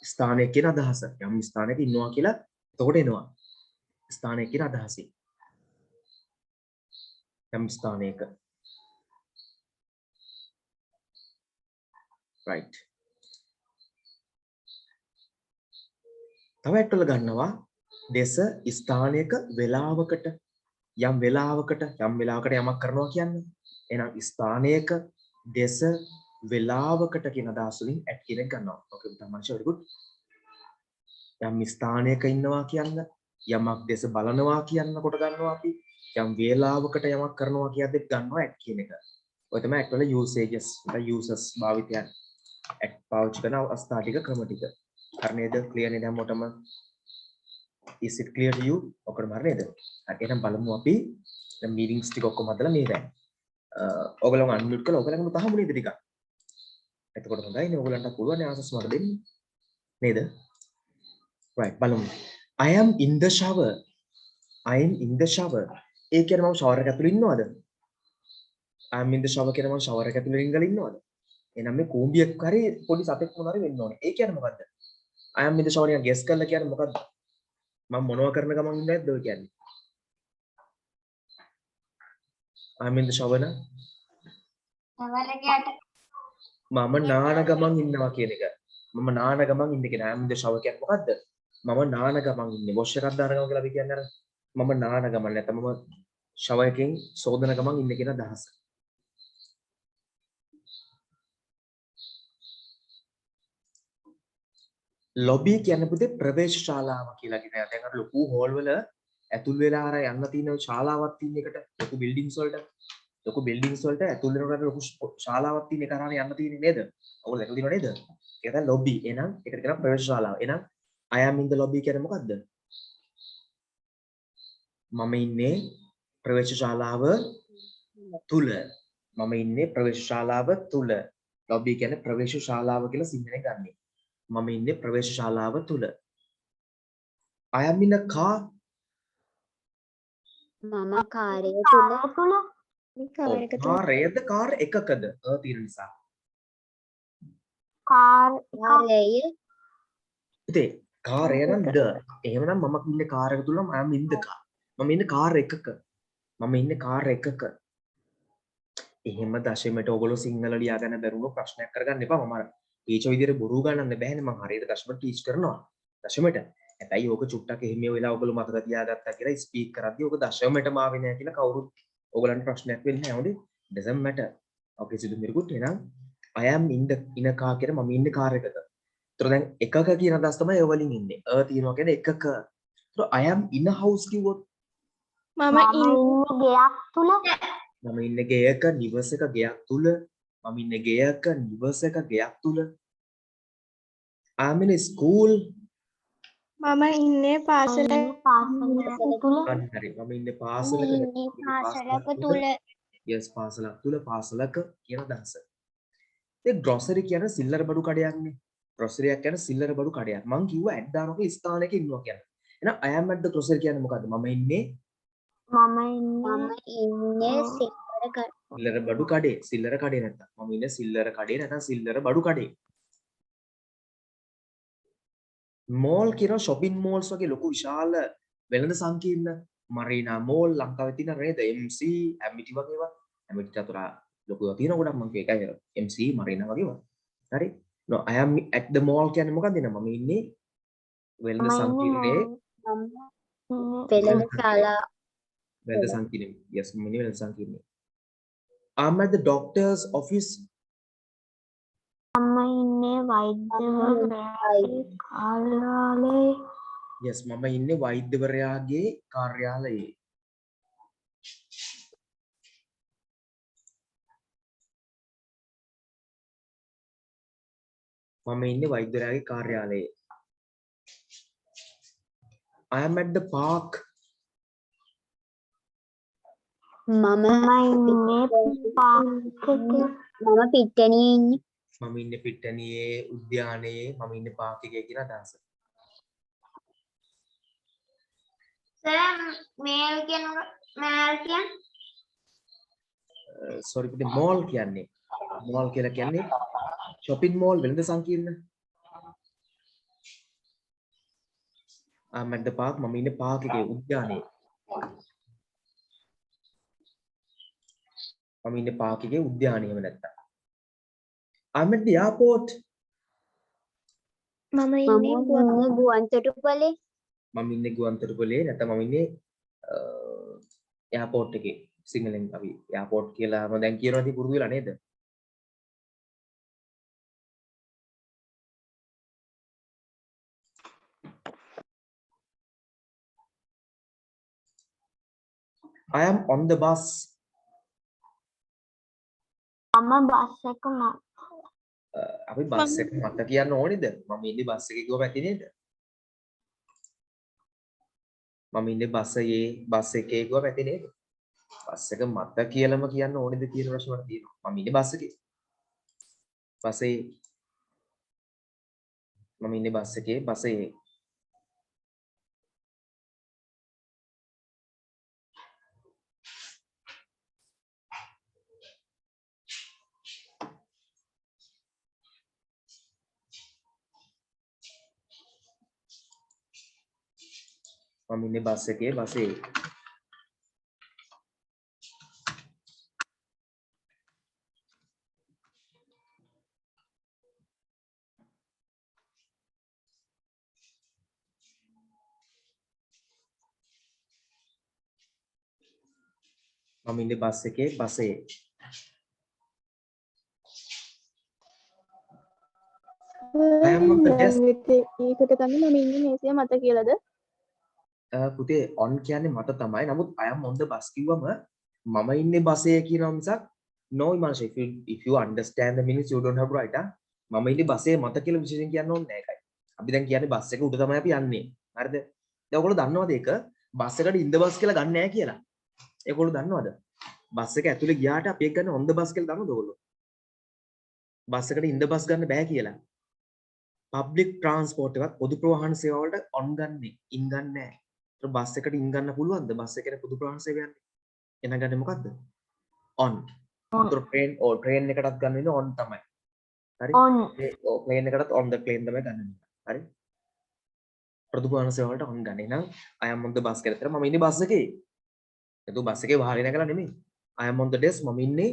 ස්ථානයක කියන අදහස යම් ස්ථානයක ඉන්නවා කියලා එතකොට එනවා ස්ථානයක කියන අදහසයි යම් ස්ථානයක right තව ඇටවල ගන්නවා දේශ ස්ථානයක වේලාවකට යම් වේලාවකට යමක් කරනවා කියන්නේ එහෙනම් ස්ථානයක දේශ වේලාවකට කියන අදහස වලින් ඇට් කියන එක ගන්නවා okay තමයි very good යම් ස්ථානයක ඉන්නවා කියන්න යමක් දේශ බලනවා කියනකොට ගන්නවා අපි යම් වේලාවකට යමක් කරනවා කියද්දිත් ගන්නවා ඇට් කියන එක ඔය තමයි ඇට් වල usages users භාවිතයන් ඇට් පාවිච්චි කරන අවස්ථා ටික ක්‍රම ටික හරි නේද clear නේද හැමෝටම is it clear to you ඔකටම හරි නේද හරි එහෙනම් බලමු අපි දැන් meetings ටික ඔක්කොම හදලා මේ දැන් ඔයගොල්ලෝ unmute කරලා ඔයගොල්ලන්ගම තහමු නේද ටිකක් එතකොට හොඳයි නේ ඔයගොල්ලන්ට පුළුවන් answers මට දෙන්න නේද right බලමු I am in the shower ඒ කියන්නේ මම shower එක ඇතුළේ ඉන්නවද I am in the shower කියන්නේ මම shower එක ඇතුළේ රින්ගල ඉන්නවද එහෙනම් මේ කූඹියක් හරි පොඩි සතෙක් මොනවාරි වෙන්න ඕනේ ඒ කියන්නේ මොකද්ද I am in the shower එක guess කරලා කියන්නේ මොකද්ද මම මොනවා කරන ගමන් ඉන්නේ නැද්ද ඔය කියන්නේ I'm in the shower නා මම නාන ගමන් ඉන්නවා කියන එක මම නාන ගමන් ඉන්නේ කියන I'm in the shower කියන්නේ මොකද්ද මම නාන ගමන් ඉන්නේ වොෂ් එකක් දාන ගමන් කියලා අපි කියන්නේ අර මම නාන ගමන් නැත්නම් මම shower එකෙන් සෝදන ගමන් ඉන්නේ කියන අදහස ලොබි කියන්නේ පුතේ ප්‍රවේශ ශාලාව කියලා කියන. දැන් අර ලොකු හෝල් වල ඇතුල් වෙලා අර යන්න තියෙන ශාලාවක් තියෙන එකට ලොකු බිල්ඩින්ග්ස් වලට ඇතුල් වෙනකොට ලොකු ශාලාවක් තියෙන එක කරානේ යන්න තියෙන්නේ නේද? ඔයගොල්ලෝ දැකලා තියෙනව නේද? ඒක තමයි ලොබි. එහෙනම් ඒකට කියනවා ප්‍රවේශ ශාලාව. එහෙනම් I am in the lobby කියන්නේ මොකද්ද? මම ඉන්නේ ප්‍රවේශ ශාලාව තුල. මම ඉන්නේ ප්‍රවේශ ශාලාව තුල. ලොබි කියන්නේ ප්‍රවේශ ශාලාව කියලා සිංහලෙන් ගන්නෙ. මම ඉන්නේ ප්‍රවේශ ශාලාව තුල. I am in a car. මම කාර්ය තුල කාර්යද කාර් එකකද? තියෙන නිසා. කාර්යය ඉතින් කාර්ය නම් ද. එහෙමනම් මම ඉන්නේ කාර් එක තුල නම් I am in the car. මම ඉන්නේ කාර් එකක. එහෙම දශමයට ඔයගොල්ලෝ සිංහල ලියා ගන්න බැරුණු ප්‍රශ්නයක් කරගන්න එපා. මම අර ටීචර් විදියට බොරු ගන්නන්න බෑනේ. මම හරියට දශමයට ටීච් කරනවා. දශමයට. හැබැයි ඕක චුට්ටක් එහෙම වෙලා ඔයගොල්ලෝ මතක තියාගත්තා කියලා ස්පීක් කරද්දී ඕක දශමයටම ආවේ නැහැ කියලා කවුරුත් ඔයගලන්ට ප්‍රශ්නයක් වෙන්නේ නැහැ. හොඳේ. doesn't matter. okay සිදු මිරුකුත් එහෙනම් I am in a car කියන මම ඉන්නේ කාර් එකක. ඒතර දැන් එකක කියන අදහස් තමයි ඔය වලින් ඉන්නේ. තියනවා කියන්නේ එකක. ඒතර I am in a house කිව්වොත් මම ගයක් තුල මම ඉන්නේ ගෙයක නිවසක ගෙයක් තුල මම ඉන්නේ ගෙයක නිවසක ගෙයක් තුල I am in a school මම ඉන්නේ පාසල තුල හරි මම ඉන්නේ පාසලක තුල yes පාසලක් තුල පාසලක කියන අදහස ඒ grocery කියන්නේ සිල්ලර බඩු කඩයක්නේ grocery එක කියන්නේ සිල්ලර බඩු කඩයක් මං කිව්වා ඇඩ් දානක ස්ථානයක ඉන්නවා කියන්නේ එහෙනම් I am at the grocery කියන්නේ මොකද්ද මම ඉන්නේ සිල්ලර බඩු කඩේ නැත්තම් මම ඉන්නේ සිල්ලර කඩේ නැත්තම් සිල්ලර බඩු කඩේ මෝල් කියනවා shopping malls වගේ ලොකු විශාල වෙළඳ සංකීර්ණ මරීනා මෝල් ලංකාවේ තියෙන නේද MC ඇමිටි වගේ ඒවා ඇමිටි අතර ලොකු ඒවා තියෙනවා ගොඩක් මම ඒකයි MC මරීනා වගේ ඒවා හරි no I am at the mall කියන්නේ මොකක්ද නේ මම ඉන්නේ වෙළඳ සංකීර්ණයේ වෙළඳ ශාලා වෙළඳ සංකීර්ණයේ yes මම ඉන්නේ වෙළඳ සංකීර්ණයේ I'm at the doctor's office මම ඉන්නේ වෛද්‍යවරයාගේ කාර්යාලයේ. yes මම ඉන්නේ වෛද්‍යවරයාගේ කාර්යාලයේ මම ඉන්නේ වෛද්‍යවරයාගේ කාර්යාලයේ I am at the park මම ඉන්නේ පාර්ක් එකේ. මම පිට්ටනියේ ඉන්නේ මම ඉන්නේ පිට්ටනියේ උද්‍යානයේ මම ඉන්නේ පාක් එකේ කියන අදහස. සර් මේල් කියන්නේ sorry පිටේ mall කියන්නේ mall කියලා කියන්නේ shopping mall වෙළඳ සංකීර්ණ. I'm at the park මම ඉන්නේ පාක් එකේ උද්‍යානයේ. මම ඉන්නේ පාක් එකේ උද්‍යානයේ එහෙම නැත්තම්. I'm at the airport මම ඉන්නේ ගුවන්තොටුපලේ මම ඉන්නේ ගුවන්තොටුපලේ නැත්නම් මම ඉන්නේ එයාපෝට් එකේ සිංහලෙන් අපි එයාපෝට් කියලා මම දැන් කියනවා ඉතින් පුරුදු වෙලා නේද I am on the bus මම බස් එක අපි බස් එක මත කියන්න ඕනේද මම ඉන්නේ බස් එකේ ගිහුවම ඇති නේද මම ඉන්නේ බස් එකේ ගිහුවම ඇති නේද බස් එක මත කියලාම කියන්න ඕනේද කියන ප්‍රශ්න මට තියෙනවා මම ඉන්නේ බස් එකේ බසේ මම ඉන්නේ බස් එකේ බසේ මම ඉන්නේ බස් එකේ බසේ මම ඉන්නේ බස් එකේ බසේ I am on the desk ඒකට තමයි මම ඉන්නේ මේසය මත කියලාද? පුතේ on කියන්නේ මට තමයි. නමුත් I am on the bus කිව්වම මම ඉන්නේ බසේ කියනවා මිසක් no Imansha if you understand the meaning you don't have to write මම ඉන්නේ බසේ මත කියලා විශේෂයෙන් කියන්න ඕනේ නැහැ ඒකයි. අපි දැන් කියන්නේ බස් එක උඩ තමයි අපි යන්නේ. හරිද? දැන් ඔයගොල්ලෝ දන්නවද ඒක? බස් එකට in the bus කියලා ගන්න නැහැ කියලා. ඒගොල්ලෝ දන්නවද? බස් එක ඇතුලේ ගියාට අපි එක ගන්න on the bus කියලා දන්නවද ඔයගොල්ලෝ? බස් එකට in the bus ගන්න බෑ කියලා. public transport එකත් පොදු ප්‍රවාහන සේවා වලට on ගන්නේ in ගන්න නැහැ. ඒතර බස් එකට in ගන්න පුළුවන්ද? බස් එකේ පොදු ප්‍රවාහන සේවය යන්නේ. එන ගන්නේ මොකද්ද? on. ඒතර train එකටත් ගන්න වෙන්නේ on තමයි. හරි? plane එකටත් on the plane තමයි ගන්න වෙන්නේ. හරි? පොදු ප්‍රවාහන සේවා වලට on ගන්න. එහෙනම් I am on the bus කියලා. ඒතර මම ඉන්නේ බස් එකේ. ඒක බස් එකේ වහලේ නැගලා නෙමෙයි. I am on the desk මම ඉන්නේ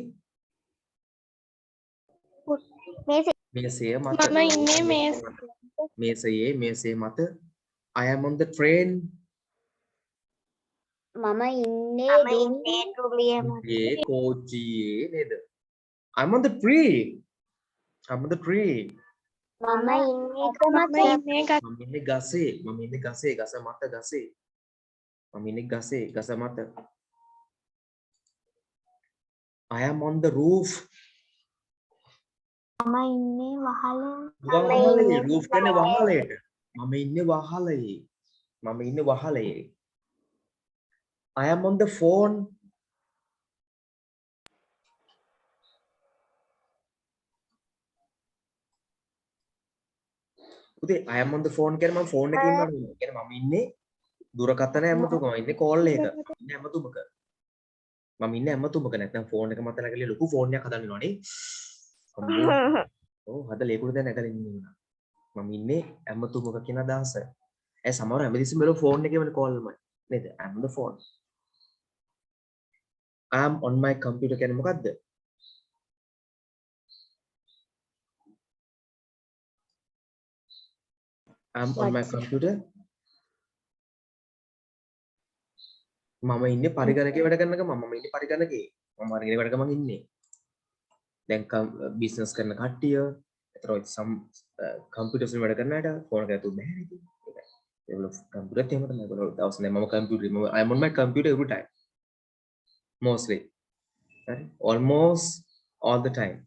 මේසයේ මත. මම ඉන්නේ මේසයේ මත. I am on the train මම ඉන්නේ ඒ කෝච්චියේ නේද I'm on the tree I'm on the tree මම ඉන්නේ මම ඉන්නේ ගසේ ගස මත ගසේ මම ඉන්නේ ගස මත I am on the roof මම ඉන්නේ වහලේ. roof කියන්නේ වහලයට මම ඉන්නේ වහලේ I am on the phone පුතේ I am on the phone කියන්නේ මම ෆෝන් එකේ ඉන්නවා නේ. කියන්නේ මම ඉන්නේ දුරකථන ඇමතුමක. මම ඉන්නේ කෝල් එක. ඉන්නේ ඇමතුමක. මම ඉන්නේ ඇමතුමක නැත්නම් ෆෝන් එක මත නැගලා ලොකු ෆෝන් එකක් හදන්න වෙනවා නේ. ඔව් හදලා ඒකුට දැන් නැගලා ඉන්නේ නා. මම ඉන්නේ ඇමතුමක කියන අදහස. ඒ සමහර හැමදෙස්සම මෙල ෆෝන් එකේ වෙන කෝල් එකමයි. නේද? I'm on the phone. I'm on my computer කියන්නේ මොකද්ද? I'm on my computer. මම ඉන්නේ පරිගණකේ වැඩ කරනක මම ඉන්නේ පරිගණකේ. මම පරිගණකේ වැඩ කරමන් ඉන්නේ. දැන් බිස්නස් කරන කට්ටිය එතකොට සම් කම්පියුටර්ස් වල වැඩ කරන අයට ෆෝන් එකක් තුන්නේ නැහැ නේද? ඒකයි. ඒගොල්ලෝ කම්පියුටර් එහෙම තමයි ඒගොල්ලෝ දවස් නැහැ මම කම්පියුටර් මම I'm on my computer every time. Mostly. හරි? Almost all the time.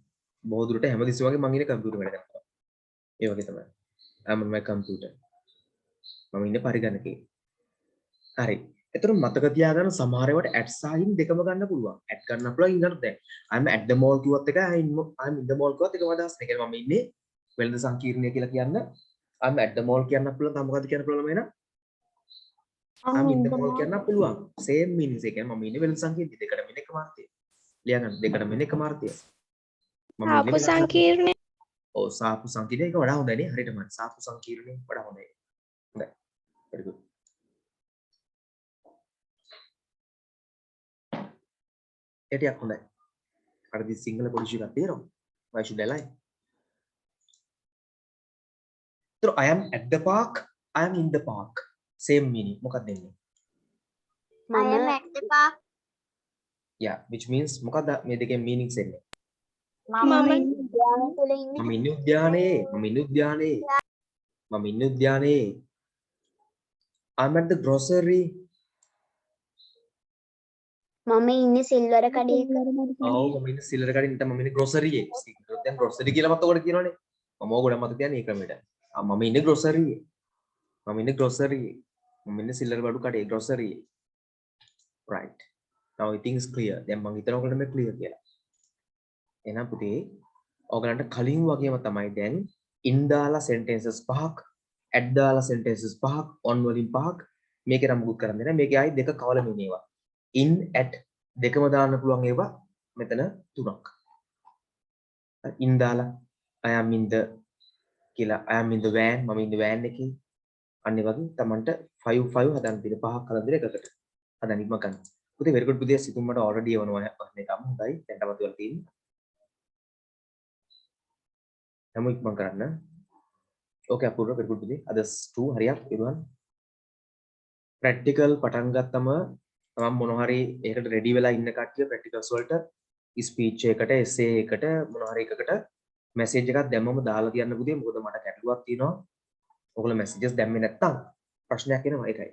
බොහෝ දුරට හැමදෙස්සම වගේ මම ඉන්නේ කම්පියුටර් වැඩ කරනවා. ඒ වගේ තමයි. I'm on my computer. මම ඉන්නේ පරිගණකේ. හරි. එතකොට මතක තියාගන්න සමහර ඒවාට ඇඩ් සයින් දෙකම ගන්න පුළුවන්. ඇඩ් ගන්න පුළුවන් ඉන්නත් දැන්. I'm at the mall කිව්වත් එකයි I'm in the mall කිව්වත් එකම අදහස්. ඒ කියන්නේ මම ඉන්නේ වෙළඳ සංකීර්ණය කියලා කියන්න. I'm at the mall කියන්න පුළුවන්. තව මොකද්ද කියන්න පුළුවන් එහෙනම්? I'm in the mall කියන්න පුළුවන්. same meanings. ඒ කියන්නේ මම ඉන්නේ වෙළඳ සංකීර්ණය දෙකට මෙන්න එකම අර්ථය. ලියා ගන්න දෙකට මෙන්න එකම අර්ථය. මම ආපු සංකීර්ණය ඔව් සාපු සංකීර්ණය එක වඩා හොඳයි නේ. හරියටම සාපු සංකීර්ණය වඩා හොඳයි. හොඳයි. very good. එටියක් හොඳයි. හරිද සිංහල පොඩි එකක් තියෙනවා. why should I lie? So I am at the park, I am in the park. Same meaning. මොකක්ද දෙන්නේ? I am at the park. Yeah, which means මොකක්ද මේ දෙකේ meanings එන්නේ? මම උද්‍යානය තුල ඉන්නේ. මම ඉන්නේ උද්‍යානයේ. මම ඉන්නේ උද්‍යානයේ. මම ඉන්නේ උද්‍යානයේ. I'm at the grocery. මම ඉන්නේ සිල්වර කඩේක. ඔව් මම ඉන්නේ සිල්වර කඩේ නැත්නම් මම ඉන්නේ grocery එකේ. දැන් grocery කියලා මත ඔකට කියනවනේ. මම ඕගොඩ මත කියන්නේ ඒ ක්‍රමයට. මම ඉන්නේ grocery එකේ. මම ඉන්නේ grocery එකේ. මම ඉන්නේ සිල්වර බඩු කඩේ grocery එකේ. Right. Now I think it's clear. දැන් මම හිතනවා ඔයගොල්ලෝ මේ clear කියලා. එහෙනම් පුතේ ඔයගලන්ට කලින් වගේම තමයි දැන් in දාලා sentences පහක් at දාලා sentences පහක් on වලින් පහක් මේකේ නම් මුකුත් කරන්න නැහැ. මේකේ ආයි දෙක කවලමින් ඒවා. in at දෙකම දාන්න පුළුවන් ඒවා මෙතන තුනක්. in දාලා I am in the කියලා I am in the van මම in the van එකේ අන්න ඒ වගේ Tamanට 5 5 හදන්න තියෙන පහක් හදන්න දෙන එකකට. හදන්න ඉක්ම ගන්න. පුතේ very good පුතේ සිතුම් මට already එවනවා මේකම හොඳයි. දැන් තමයි තුල තියෙන්නේ. නමු ඉක්මන් කරන්න. Okay අපූර්ව very good පුතේ. others 2 හරියක් everyone. practical පටන් ගත්තම මම මොන හරි ඒකට රෙඩි වෙලා ඉන්න කට්ටිය practicals වලට ස්පීච් එකකට essay එකට මොන හරි එකකට මැසේජ් එකක් දැම්මම දාලා තියන්න පුතේ. මොකද මට ගැටලුවක් තියෙනවා. ඔයගොල්ලෝ messages දැම්මේ නැත්තම් ප්‍රශ්නයක් එනවා ඒකයි.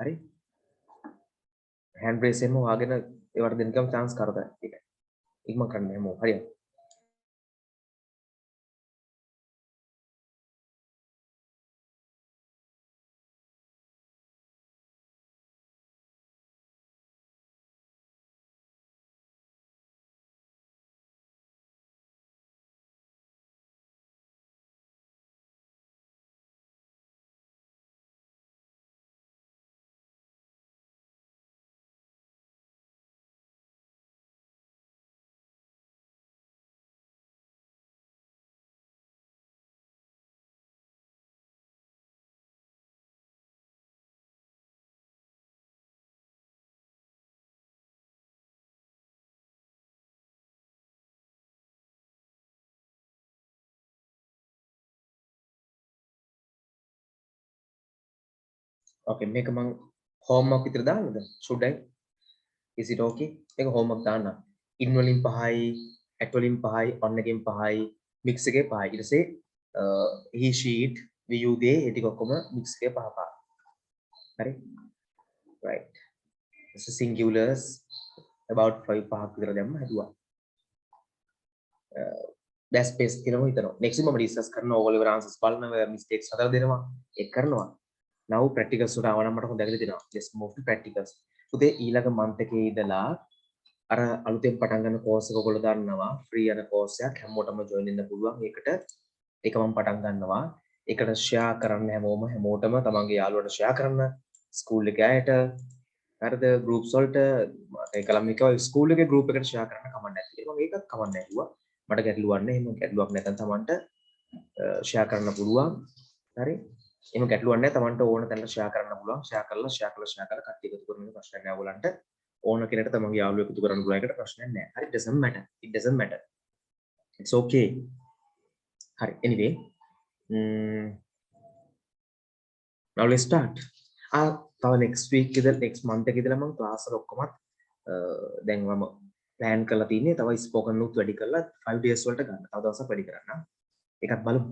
හරි? hand raise එකම වාගෙන ඒවට දෙන්නකම් chance කරදා. ඒකයි. ඉක්මන් කරන්න හැමෝම. හරියට. Okay මේක මම homework විතර දාන්නද? should I? Is it okay? මේක homework දාන්න. in වලින් 5යි, at වලින් 5යි, on එකෙන් 5යි, mix එකේ 5යි. ඊට පස්සේ he she it we you they ඒ ටික ඔක්කොම mix එකේ 5 5. හරි? Right. So singulars about 5 5ක් විතර දැම්ම හැදුවා. that's best කියලා මම හිතනවා. next මම discuss කරනවා ඕගොල්ලෝ ඉවර answers බලනවා mistakes හදලා දෙනවා. ඒක කරනවා. now practicals වලට ආවනම් මට හොඳ දැකලා දෙනවා. let's move to practicals. පුතේ ඊළඟ month එකේ ඉඳලා අර අලුතෙන් පටන් ගන්න course එක ඔයගොල්ලෝ දන්නවා free යන course එකක් හැමෝටම join වෙන්න පුළුවන්. ඒකට ඒක මම පටන් ගන්නවා. ඒකට share කරන්න හැමෝටම තමන්ගේ යාළුවන්ට share කරන්න school එකේ අයට හරිද groups වලට ඒකලම එකව school එකේ group එකට share කරන්න කමක් නැහැ. මම ඒකත් කමක් නැහැ කිව්වා. මට ගැටලුවක් නැහැ. එහෙම ගැටලුවක් නැත්නම් තමන්ට ෂෙයා කරන්න පුළුවන්. හරි. එහෙම ගැටලුවක් නැහැ. Tamanට ඕන තැනට ෂෙයා කරන්න පුළුවන්. ෂෙයා කරලා කට්ටිය එකතු කරන ප්‍රශ්නයක් නැහැ ඔයගලන්ට. ඕන කෙනෙක්ට තමන්ගේ යාළුවෝ එකතු කරන්න පුළුවන් එකට ප්‍රශ්නයක් නැහැ. හරි. It doesn't matter. It's okay. හරි. Anyway, now let's start. තව next week ඉඳලා next month එකේ ඉඳලා මම class වල ඔක්කොමත් දැන් මම plan කරලා තින්නේ තව spoken note වැඩි කරලා 5 days වලට ගන්න. තව දවසක් වැඩි කරන්න. ඒකත් බලමු.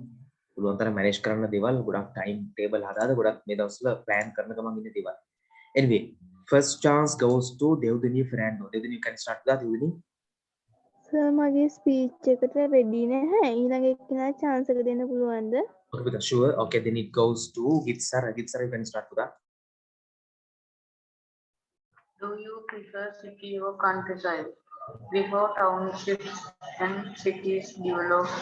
පුළුවන් තරම් manage කරන්න දේවල් ගොඩක් time table හදාලා ගොඩක් මේ දවස්වල plan කරන ගමන් ඉන්න දේවල්. Anyway, first chance goes to Devdani Fernando. Devdani, you can start that, Devdani. Sir මගේ ස්පීච් එකට රෙඩි නැහැ. ඊළඟ එක්කෙනා chance එක දෙන්න පුළුවන්ද? Okay, Pita, sure. Okay, then it goes to Gitsar. Gitsar, you can start with that. Do you prefer city or countryside? Before townships and cities developed,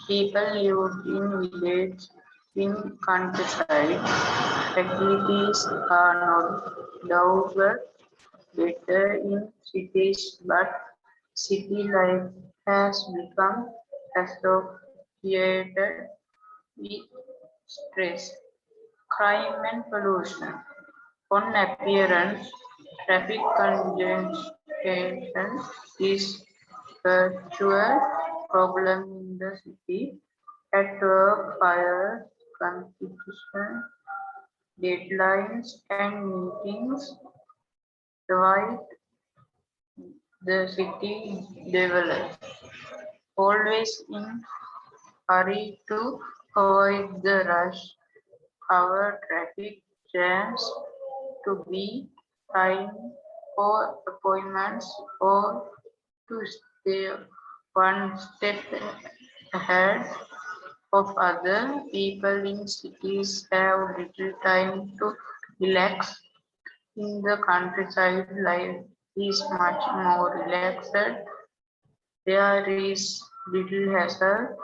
people lived in village in countryside. Activities are not doubted better in cities, but city life has become associated with stress, crime and pollution. On appearance, traffic congestion is a virtual problem in the city. At work, fires, competition, deadlines, and meetings divide the city develops. Always in hurry to avoid the rush, cover traffic jams, to be time for appointments or to stay one step ahead of other people in cities have little time to relax. In the countryside, life is much more relaxed. There is little hassle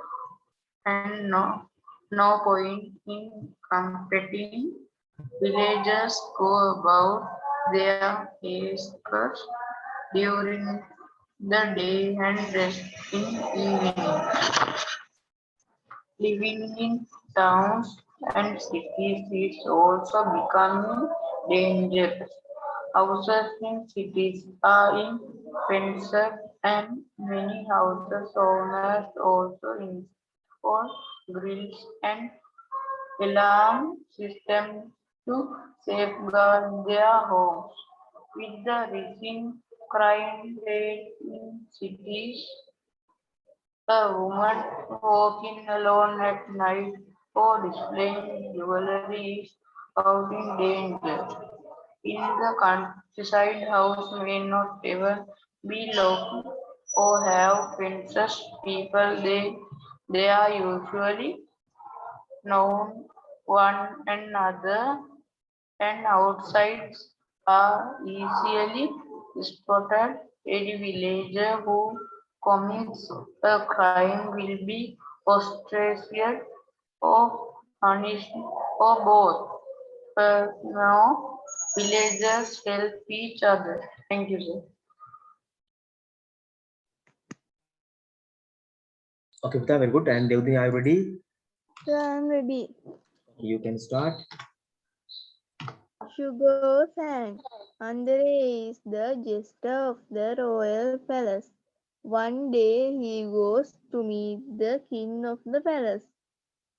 and no point in competing. Villagers go about their tasks during the day and rest in evening. Living in towns and cities is also becoming dangerous. Houses in cities are in fenced and many houses owners also install grills and alarm systems to safeguard their homes. With the rising crime rate in cities, a woman walking alone at night or displaying jewelry is out in danger. In the countryside, house may not ever be locked or have fences. People they are usually known one another and outsides are easily spotted. Any villager who commits a crime will be ostracized or punished or both. Now, villagers help each other. Thank you, sir. Okay, Pita, very good. And Devdani, are you ready? Sir, I'm ready. You can start. Sugar sang. Andre is the jester of the royal palace. One day he goes to meet the king of the palace.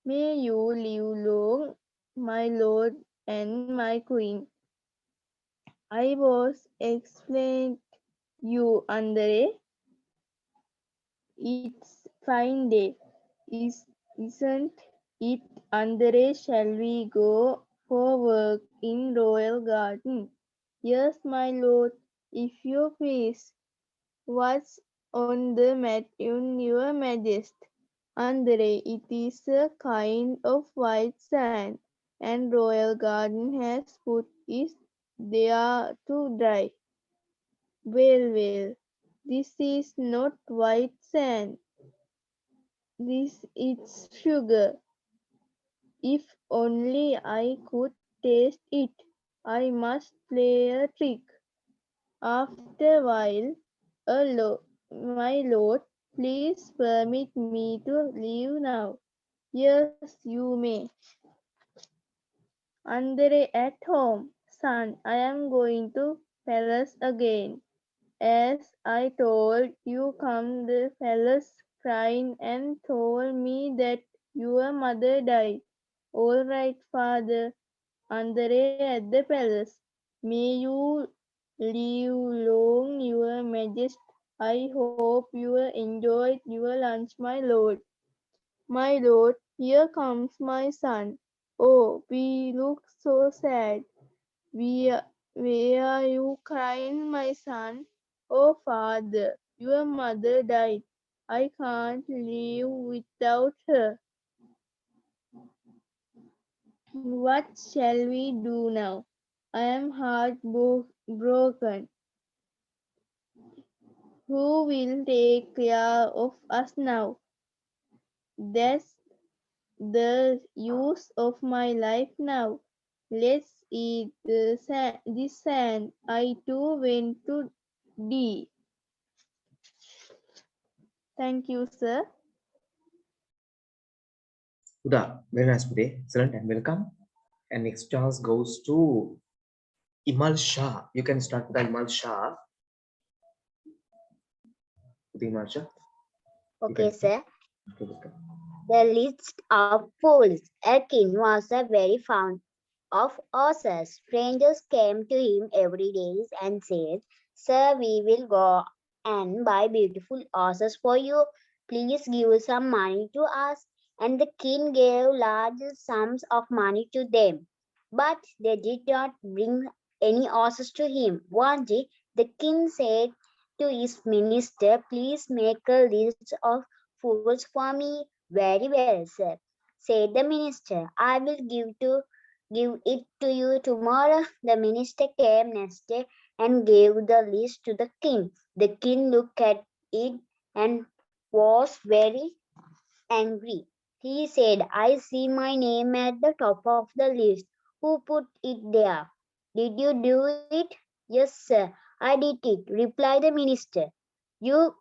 May you live long, my lord and my queen. I was explained you, Andre. It's fine day, isn't it, Andre? Shall we go for work in royal garden? Yes, my lord, if you please. What's on the mat in your majesty? Andre, it is a kind of white sand, and royal garden has put it there to dry. Well, this is not white sand. This is sugar. If only I could taste it. I must play a trick. After a while, my lord, please permit me to leave now. Yes, you may. Andre at home. Son, I am going to palace again. As I told you, come the palace crying and told me that your mother died. All right, father. Andre at the palace. May you live long, your majesty. I hope you enjoyed your lunch, my lord. My lord, here comes my son. Oh, we look so sad. Where are you crying, my son? Oh, father, your mother died. I can't live without her. What shall we do now? I am heartbroken. Who will take care of us now? That's the use of my life now. Let's eat this sand. I too went to D. Thank you, sir. Uda, very nice today. Excellent and welcome. And next chance goes to Imal Shah. You can start with Imal Shah. With Imal Shah. Okay, sir. Okay, welcome. The list of fools. A king was a very fond of horses. Strangers came to him every day and said, Sir, we will go and buy beautiful horses for you. Please give some money to us. And the king gave large sums of money to them. But they did not bring any horses to him. One day, the king said to his minister, Please make a list of fools for me. Very well, sir, said the minister. I will give it to you tomorrow. The minister came next day and gave the list to the king. The king looked at it and was very angry. He said, I see my name at the top of the list. Who put it there? Did you do it? Yes, sir, I did it, replied the minister. You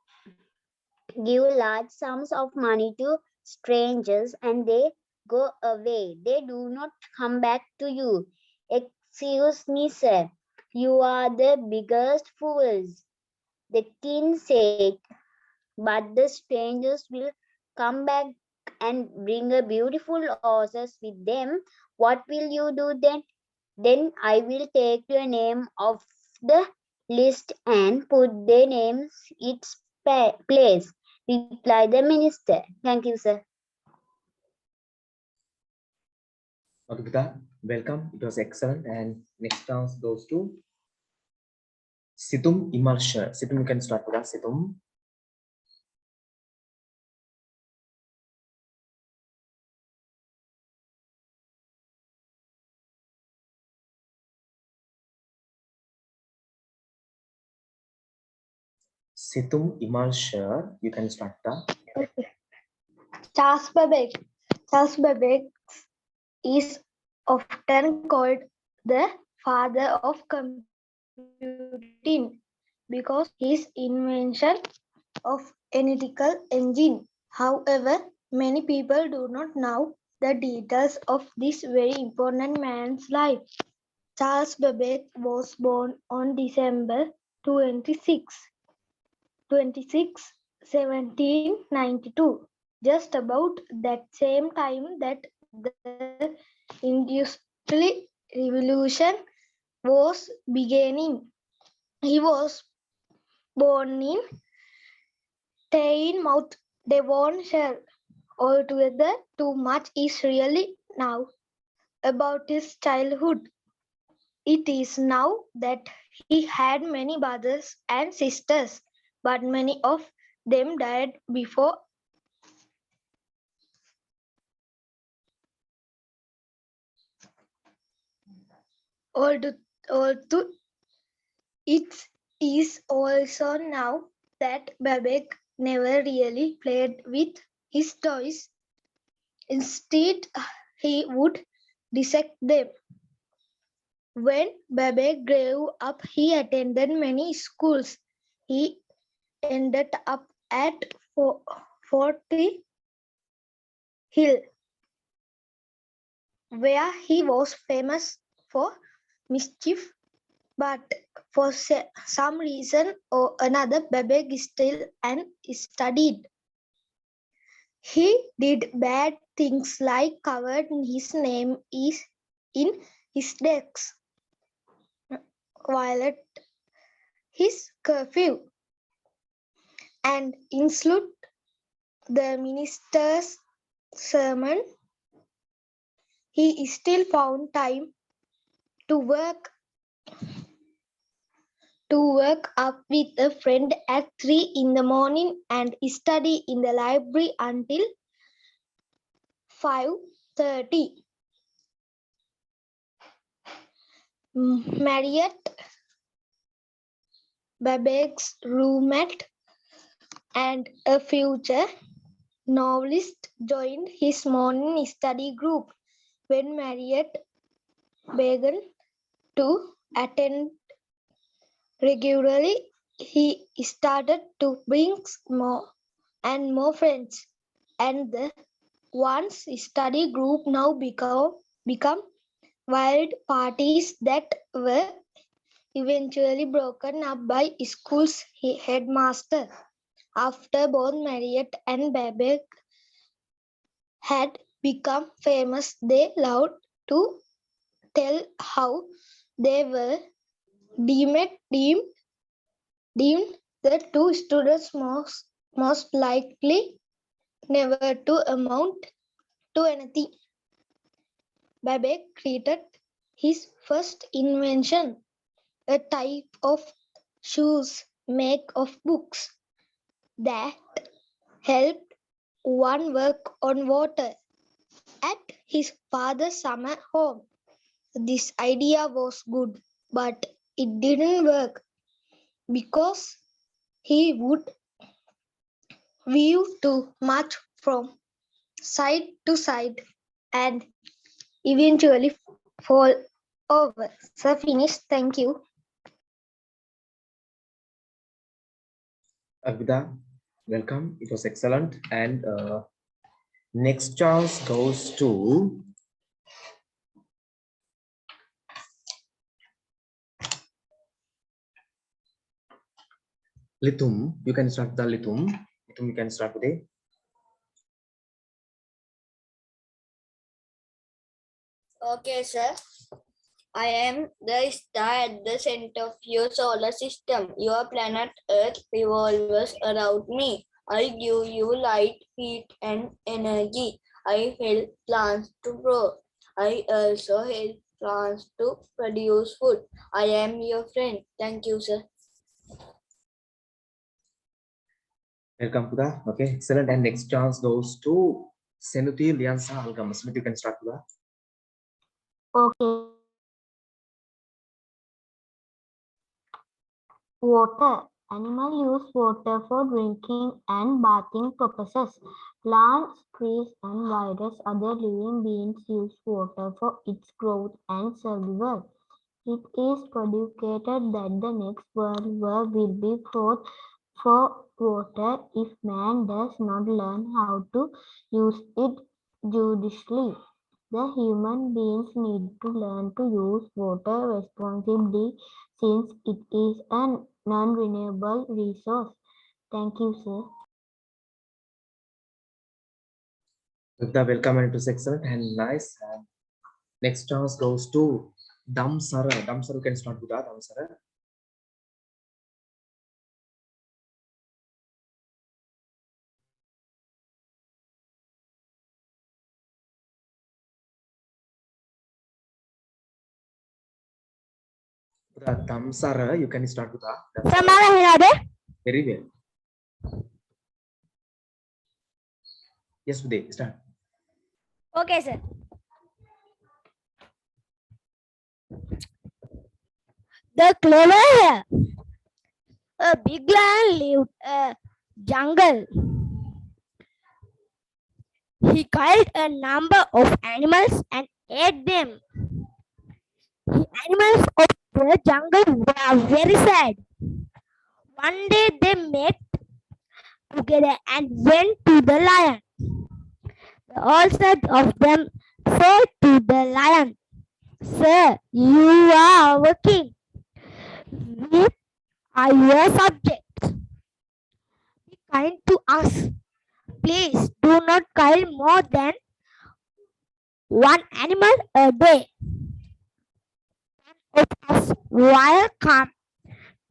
give large sums of money to strangers and they go away. They do not come back to you. Excuse me, sir. You are the biggest fools. The king said, but the strangers will come back and bring a beautiful horses with them. What will you do then? Then I will take your name off the list and put their names its place, replied the minister. Thank you, sir. Okay, Uda, welcome. It was excellent. And next chance goes to Situm Imal Shah. Situm, you can start with us. Situm. Situm Imal Shah, you can start that. Charles Babbage. Charles Babbage is often called the father of computing because his invention of analytical engine. However, many people do not know the details of this very important man's life. Charles Babbage was born on December 26, 1792, just about that same time that the Industrial Revolution was beginning. He was born in Teignmouth, Devonshire. Altogether, too much is really now about his childhood. It is now that he had many brothers and sisters, but many of them died before. Although it is also now that Babbage never really played with his toys. Instead, he would dissect them. When Babbage grew up, he attended many schools. He ended up at 40 Hill where he was famous for mischief, but for some reason or another, Babek still and studied. He did bad things like covered his name is in his desk, violate his curfew, and insult the minister's sermon. He still found time to work up with a friend at 3 in the morning and study in the library until 5:30. Marriott, Babek's roommate and a future novelist, joined his morning study group. When Marriott began to attend regularly, he started to bring more and more friends, and the once study group now become wild parties that were eventually broken up by school's headmaster. After both Marriott and Babek had become famous, they loved to tell how they were deemed the two students most likely never to amount to anything. Babek created his first invention, a type of shoes made of books that helped one work on water at his father's summer home. This idea was good, but it didn't work because he would weave too much from side to side and eventually fall over. So finished. Thank you. Abhida, welcome. It was excellent. And next chance goes to Litum. You can start the Litum. Litum, you can start today. Okay, sir. I am the star at the center of your solar system. Your planet Earth revolves around me. I give you light, heat, and energy. I help plants to grow. I also help plants to produce food. I am your friend. Thank you, sir. Welcome, Puda. Okay, excellent. And next chance goes to Senuti Liansa Algam. Smith, you can start, Puda. Okay. Water. Animals use water for drinking and bathing purposes. Plants, trees, and various other living beings use water for its growth and survival. It is predicted that the next world war will be fought for water if man does not learn how to use it judiciously. The human beings need to learn to use water responsibly since it is a non-renewable resource. Thank you, sir. Abhida, welcome, and it was excellent and nice. And next chance goes to Damsara. Damsara, you can start with that. Damsara. Damsara, you can start with that. Very well. Yes, Uday, start. Okay, sir. The clever hare. A big lion lived a jungle. He killed a number of animals and ate them. The animals of the jungle were very sad. One day they met together and went to the lion. All said of them said to the lion, "Sir, you are our king. We are your subjects. Be kind to us. Please do not kill more than one animal a day. Of us will come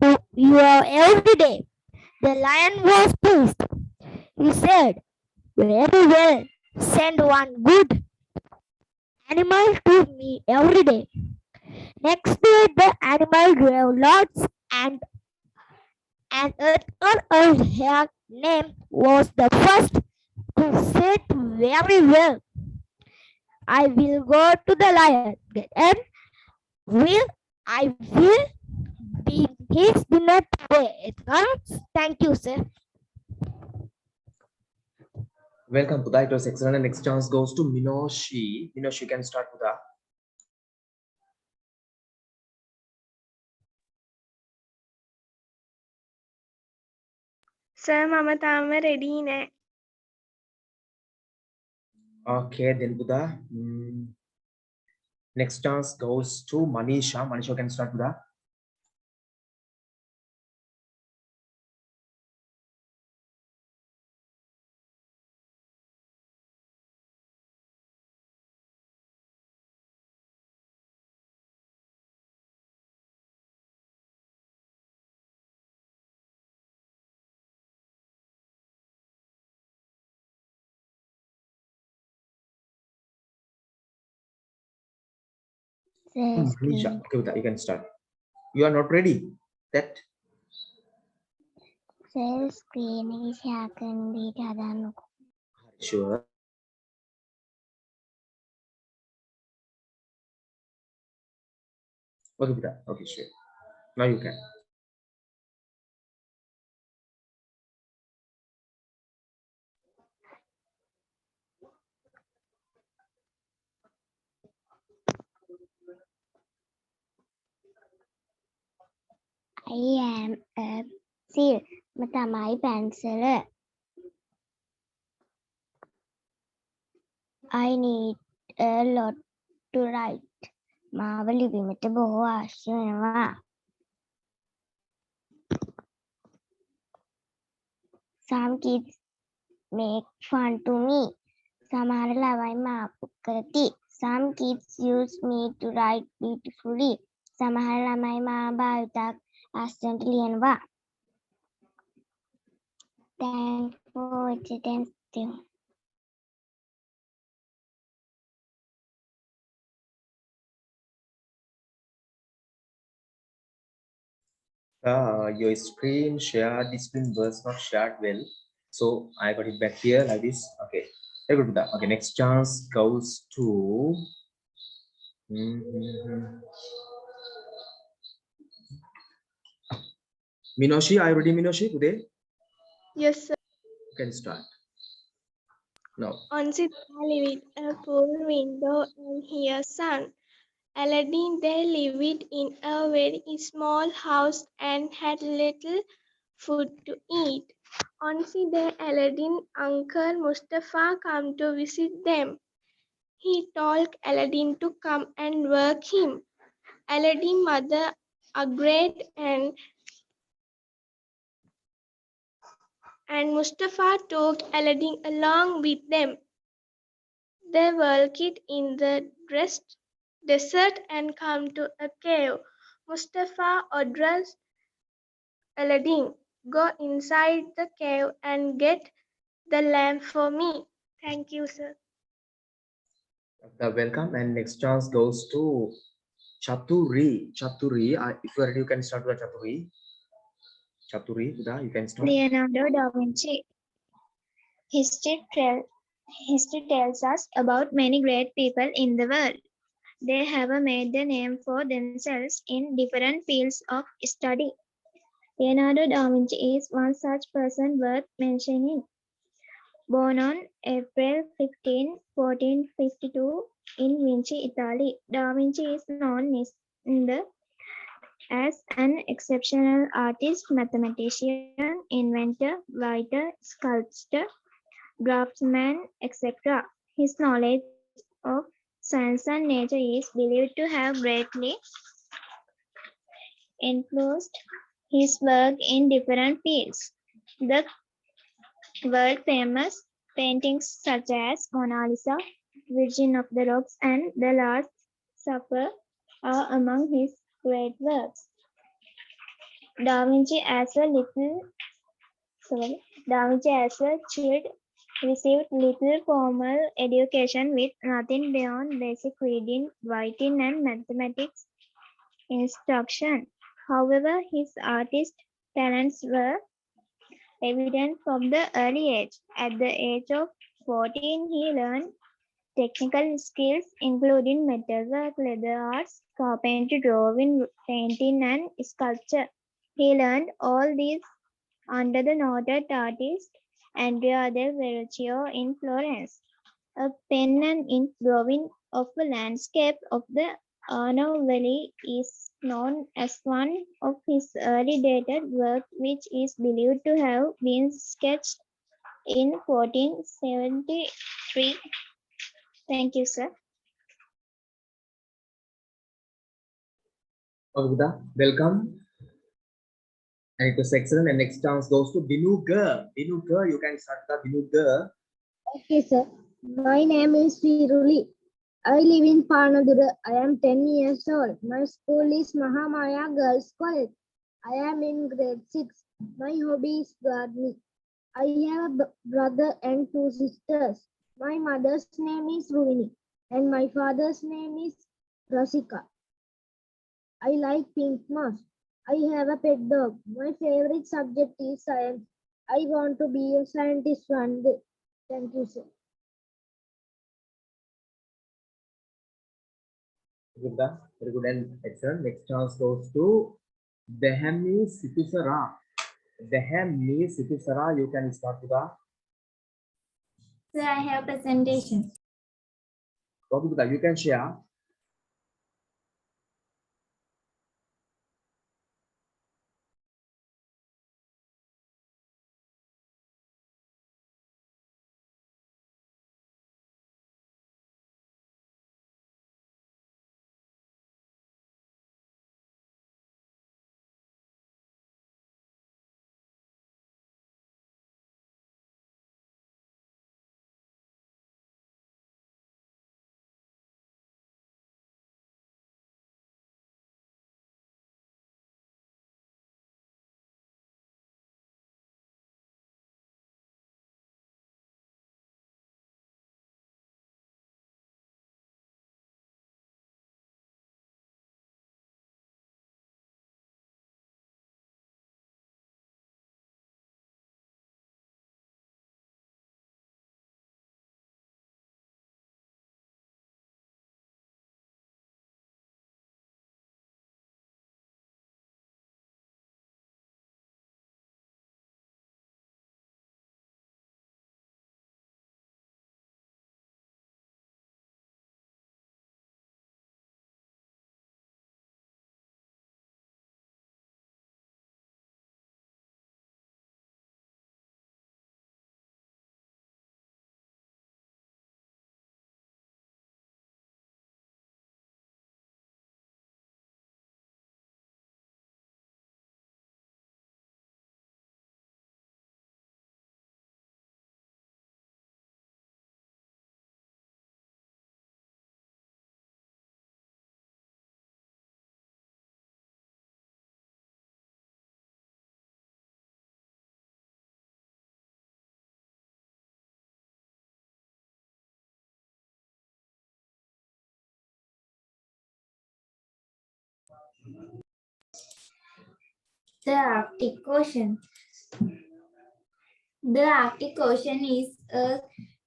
to you every day." The lion was pleased. He said, "Very well, send one good animal to me every day." Next day, the animal gave lots, and an earth her name was the first to said, "Very well, I will go to the lion and I will be his dinner today." Thank you, sir. Welcome, Pudha. It was excellent. And next chance goes to Minoshi. Minoshi, you can start, Pudha. Sir මම තාම ready නෑ. Okay, then Pudha. Next chance goes to Manisha. Manisha, you can start, Pudha. Manisha, okay, Pudha, you can start. You are not ready. That screen එක share කරන්න දීට හදන්නකෝ. sure. Okay, Pudha. Okay, sure. Now you can. I am a seal. මම තමයි පැන්සල. I need a lot to write. මාව ලිවීමට බොහෝ අවශ්‍ය වෙනවා. Some kids make fun to me. සමහර ළමයි මාපු කරති. Some kids use me to write beautifully. සමහර ළමයි මාව භාවිතා ලස්සනට ලියනවා. Thanks for attention. Your screen shared, this screen was not shared well. So I got it back here like this. Okay. Very good, Pudha. Okay, next chance goes to Minoshi. Are you ready, Minoshi? Today Yes, sir. you can start. Now. On sit lived a full window and hear sun. Aladdin they lived in a very small house and had little food to eat. Once the Aladdin uncle Mustafa come to visit them. He told Aladdin to come and work him. Aladdin mother agreed and Mustafa took Aladdin along with them. They walked in the desert and come to a cave. Mustafa ordered Aladdin, "Go inside the cave and get the lamp for me." Thank you, sir. Welcome. And next chance goes to Chaturi. Chaturi, if you are ready, you can start with Chaturi. Chaturi, Pudha, you can start. Leonardo da Vinci. History tells us about many great people in the world. They have made a name for themselves in different fields of study. Leonardo da Vinci is one such person worth mentioning. Born on April 15, 1452 in Vinci, Italy, Da Vinci is known as an exceptional artist, mathematician, inventor, writer, sculptor, draftsman, etc. His knowledge of Science and nature is believed to have greatly influenced his work in different fields. The world famous paintings such as Mona Lisa, Virgin of the Rocks, and The Last Supper are among his great works. Da Vinci as a child received little formal education with nothing beyond basic reading, writing, and mathematics instruction. However, his artist talents were evident from the early age. At the age of 14, he learned technical skills including metalwork, leather arts, carpentry, drawing, painting, and sculpture. He learned all these under the noted artist Andrea del Verrocchio in Florence. A pen and ink drawing of a landscape of the Arno Valley is known as one of his early dated work, which is believed to have been sketched in 1473. Thank you, sir. Avida, welcome. And it was excellent. And next chance goes to Binuga. Binuga, you can start the Binuga. Okay, sir. My name is Viruli. I live in Panadura. I am 10 years old. My school is Mahamaya Girls College. I am in grade 6. My hobby is gardening. I have a brother and 2 sisters. My mother's name is Ruvini and my father's name is Rasika. I like pink mouse. I have a pet dog. My favorite subject is science. I want to be a scientist one day. Thank you, sir. Very good and excellent. Next chance goes to Dehami Situsara. Dehami Situsara, you can start with that. Sir, I have presentation. You can share. The Arctic Ocean. The Arctic Ocean is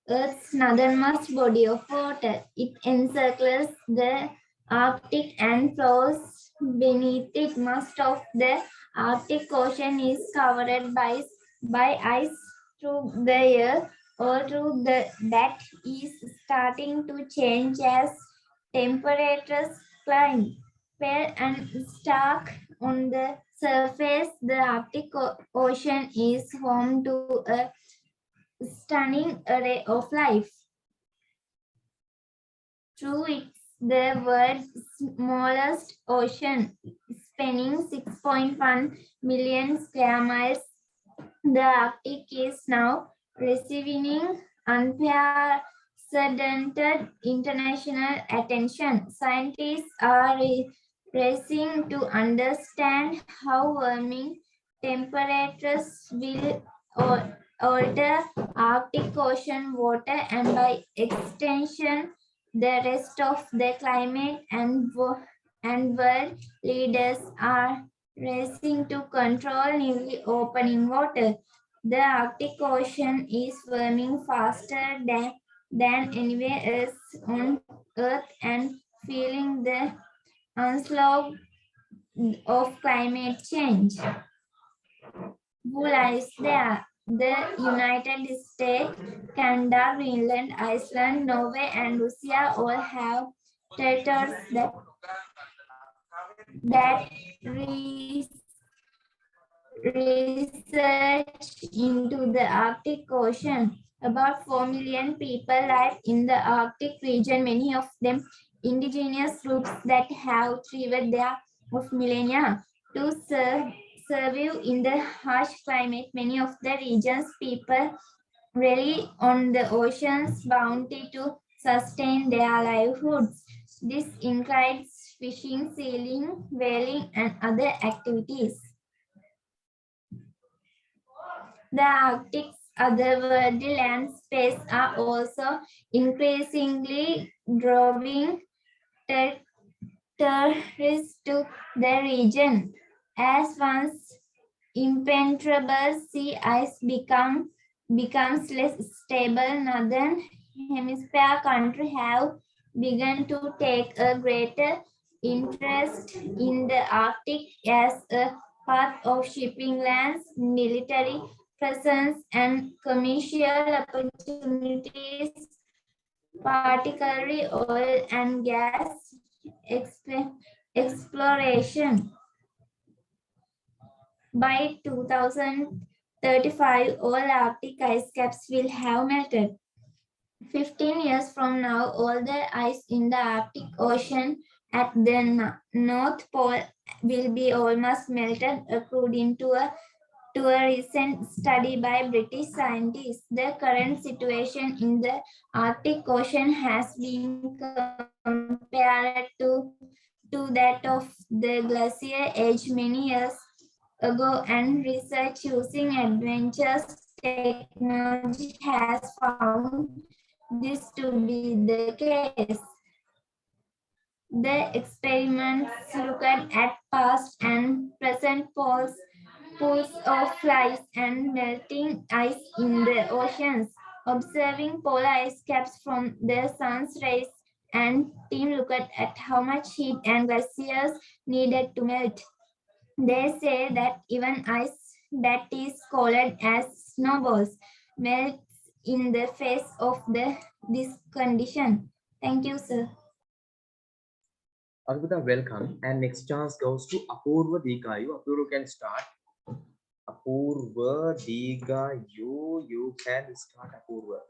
Earth's northernmost body of water. It encircles the Arctic and flows beneath it. Most of the Arctic Ocean is covered by ice through the year, although that is starting to change as temperatures climb. Pale and stark on the surface, the Arctic Ocean is home to a stunning array of life. True, it's the world's smallest ocean, spanning 6.1 million square miles. The Arctic is now receiving unprecedented international attention. Scientists are racing to understand how warming temperatures will alter Arctic Ocean water and by extension the rest of the climate, and world leaders are racing to control newly opening water. The Arctic Ocean is warming faster than anywhere else on Earth and feeling the onslaught of climate change. Who lies there? The United States, Canada, Greenland, Iceland, Norway, and Russia all have territories that research into the Arctic Ocean. About 4 million people live in the Arctic region, many of them indigenous groups that have thrived there for millennia. To survive in the harsh climate, many of the region's people rely on the ocean's bounty to sustain their livelihoods. This includes fishing, sailing, whaling, and other activities. The Arctic's otherworldly landscapes are also increasingly drawing tourists to the region. As once impenetrable sea ice becomes less stable, northern hemisphere countries have begun to take a greater interest in the Arctic as a part of shipping lanes, military presence, and commercial opportunities, particularly oil and gas exploration. By 2035, all Arctic ice caps will have melted. 15 years from now, all the ice in the Arctic Ocean at the North Pole will be almost melted, according to a recent study by British scientists. The current situation in the Arctic Ocean has been compared to that of the glacier age many years ago, and research using adventures technology has found this to be the case. The experiments looked at past and present pools of ice and melting ice in the oceans, observing polar ice caps from the sun's rays, and team looked at how much heat and glaciers needed to melt. They say that even ice that is cold as snowballs melts in the face of this condition. Thank you, sir. Arpita, welcome. And next chance goes to Apurva Digayu. Apurva can start. Apurva Digayu, you can start, Apurva.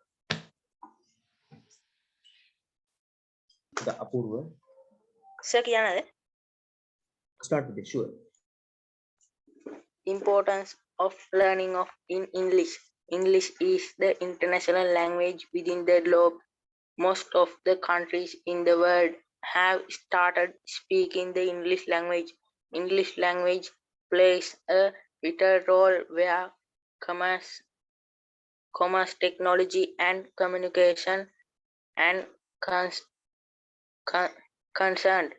The Apurva. Sir, Start with it, sure. Importance of learning of in English. English is the international language within the globe. Most of the countries in the world have started speaking the English language. English language plays a vital role where commerce, technology, and communication and concerned.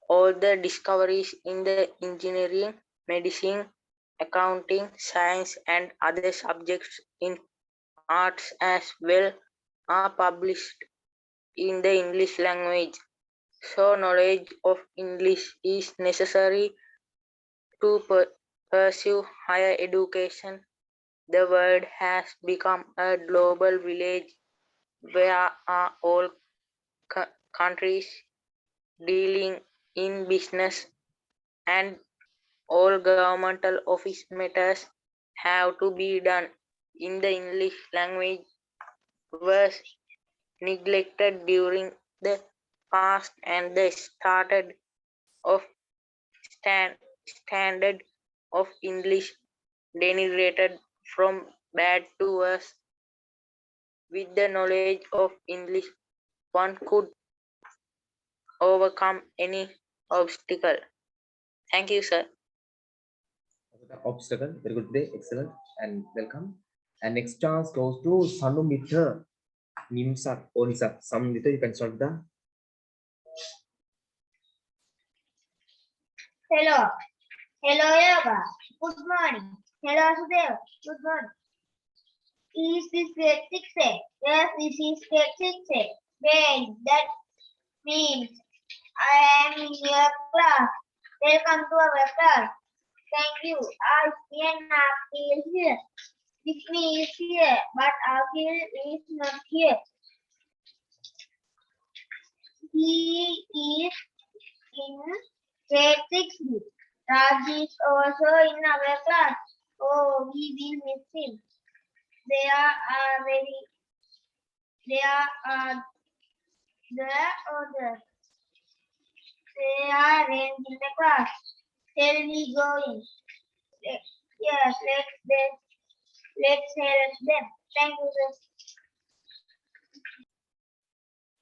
All the discoveries in the engineering, medicine, accounting, science, and other subjects in arts as well are published in the English language. So knowledge of English is necessary to pursue higher education. The world has become a global village where are all countries dealing in business, and all governmental office matters have to be done in the English language was neglected during the past and the standard of English denigrated from bad to worse. With the knowledge of English, one could overcome any obstacle. Thank you, sir. Obstacle. Very good day. Excellent and welcome. And next chance goes to Sanumita Nimsa Onisa. Sanumita, you can start the. Hello. Hello, Yoga. Good morning. Hello, Sudev. Good morning. Is this grade 6A? Yes, this is grade 6A. Great. That means I am in your class. Welcome to our class. Thank you. I am Akil here. Disney is here, but Akil is not here. He is in grade 6B. Raj is also in our class. Oh, we will miss him. They are others. They are arranged in the class. Shall we go in? Yes, let's help them. Thank you, sir.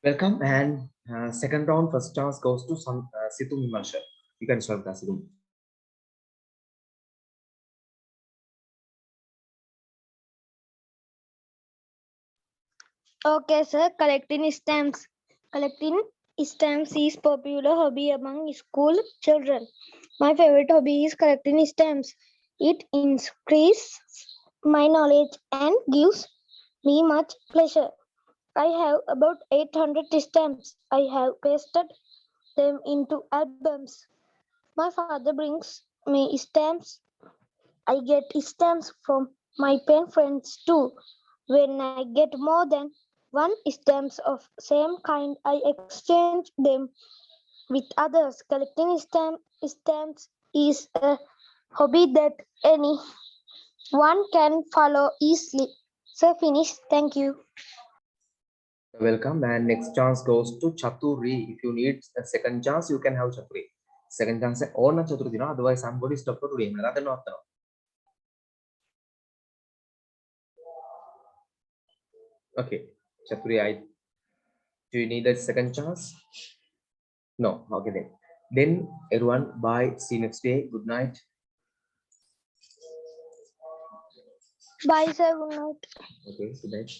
Welcome and second round first chance goes to Situ Vimarsha. You can start the Situ. Okay, sir. Collecting stamps. Collecting stamps is popular hobby among school children. My favorite hobby is collecting stamps. It increases my knowledge and gives me much pleasure. I have about 800 stamps. I have pasted them into albums. My father brings me stamps. I get stamps from my pen friends too. When I get more than one stamps of same kind, I exchange them with others. Collecting stamps is a hobby that anyone can follow easily. So finish. Thank you. Welcome and next chance goes to Chaturi. If you need a second chance, you can have Chaturi. Second chance on Chaturi, otherwise I'm going to stop for today. Okay, Chaturi, do you need a second chance? No. Okay then. Then everyone, bye. See you next day. Good night. Bye, sir. Good night. Okay, good night.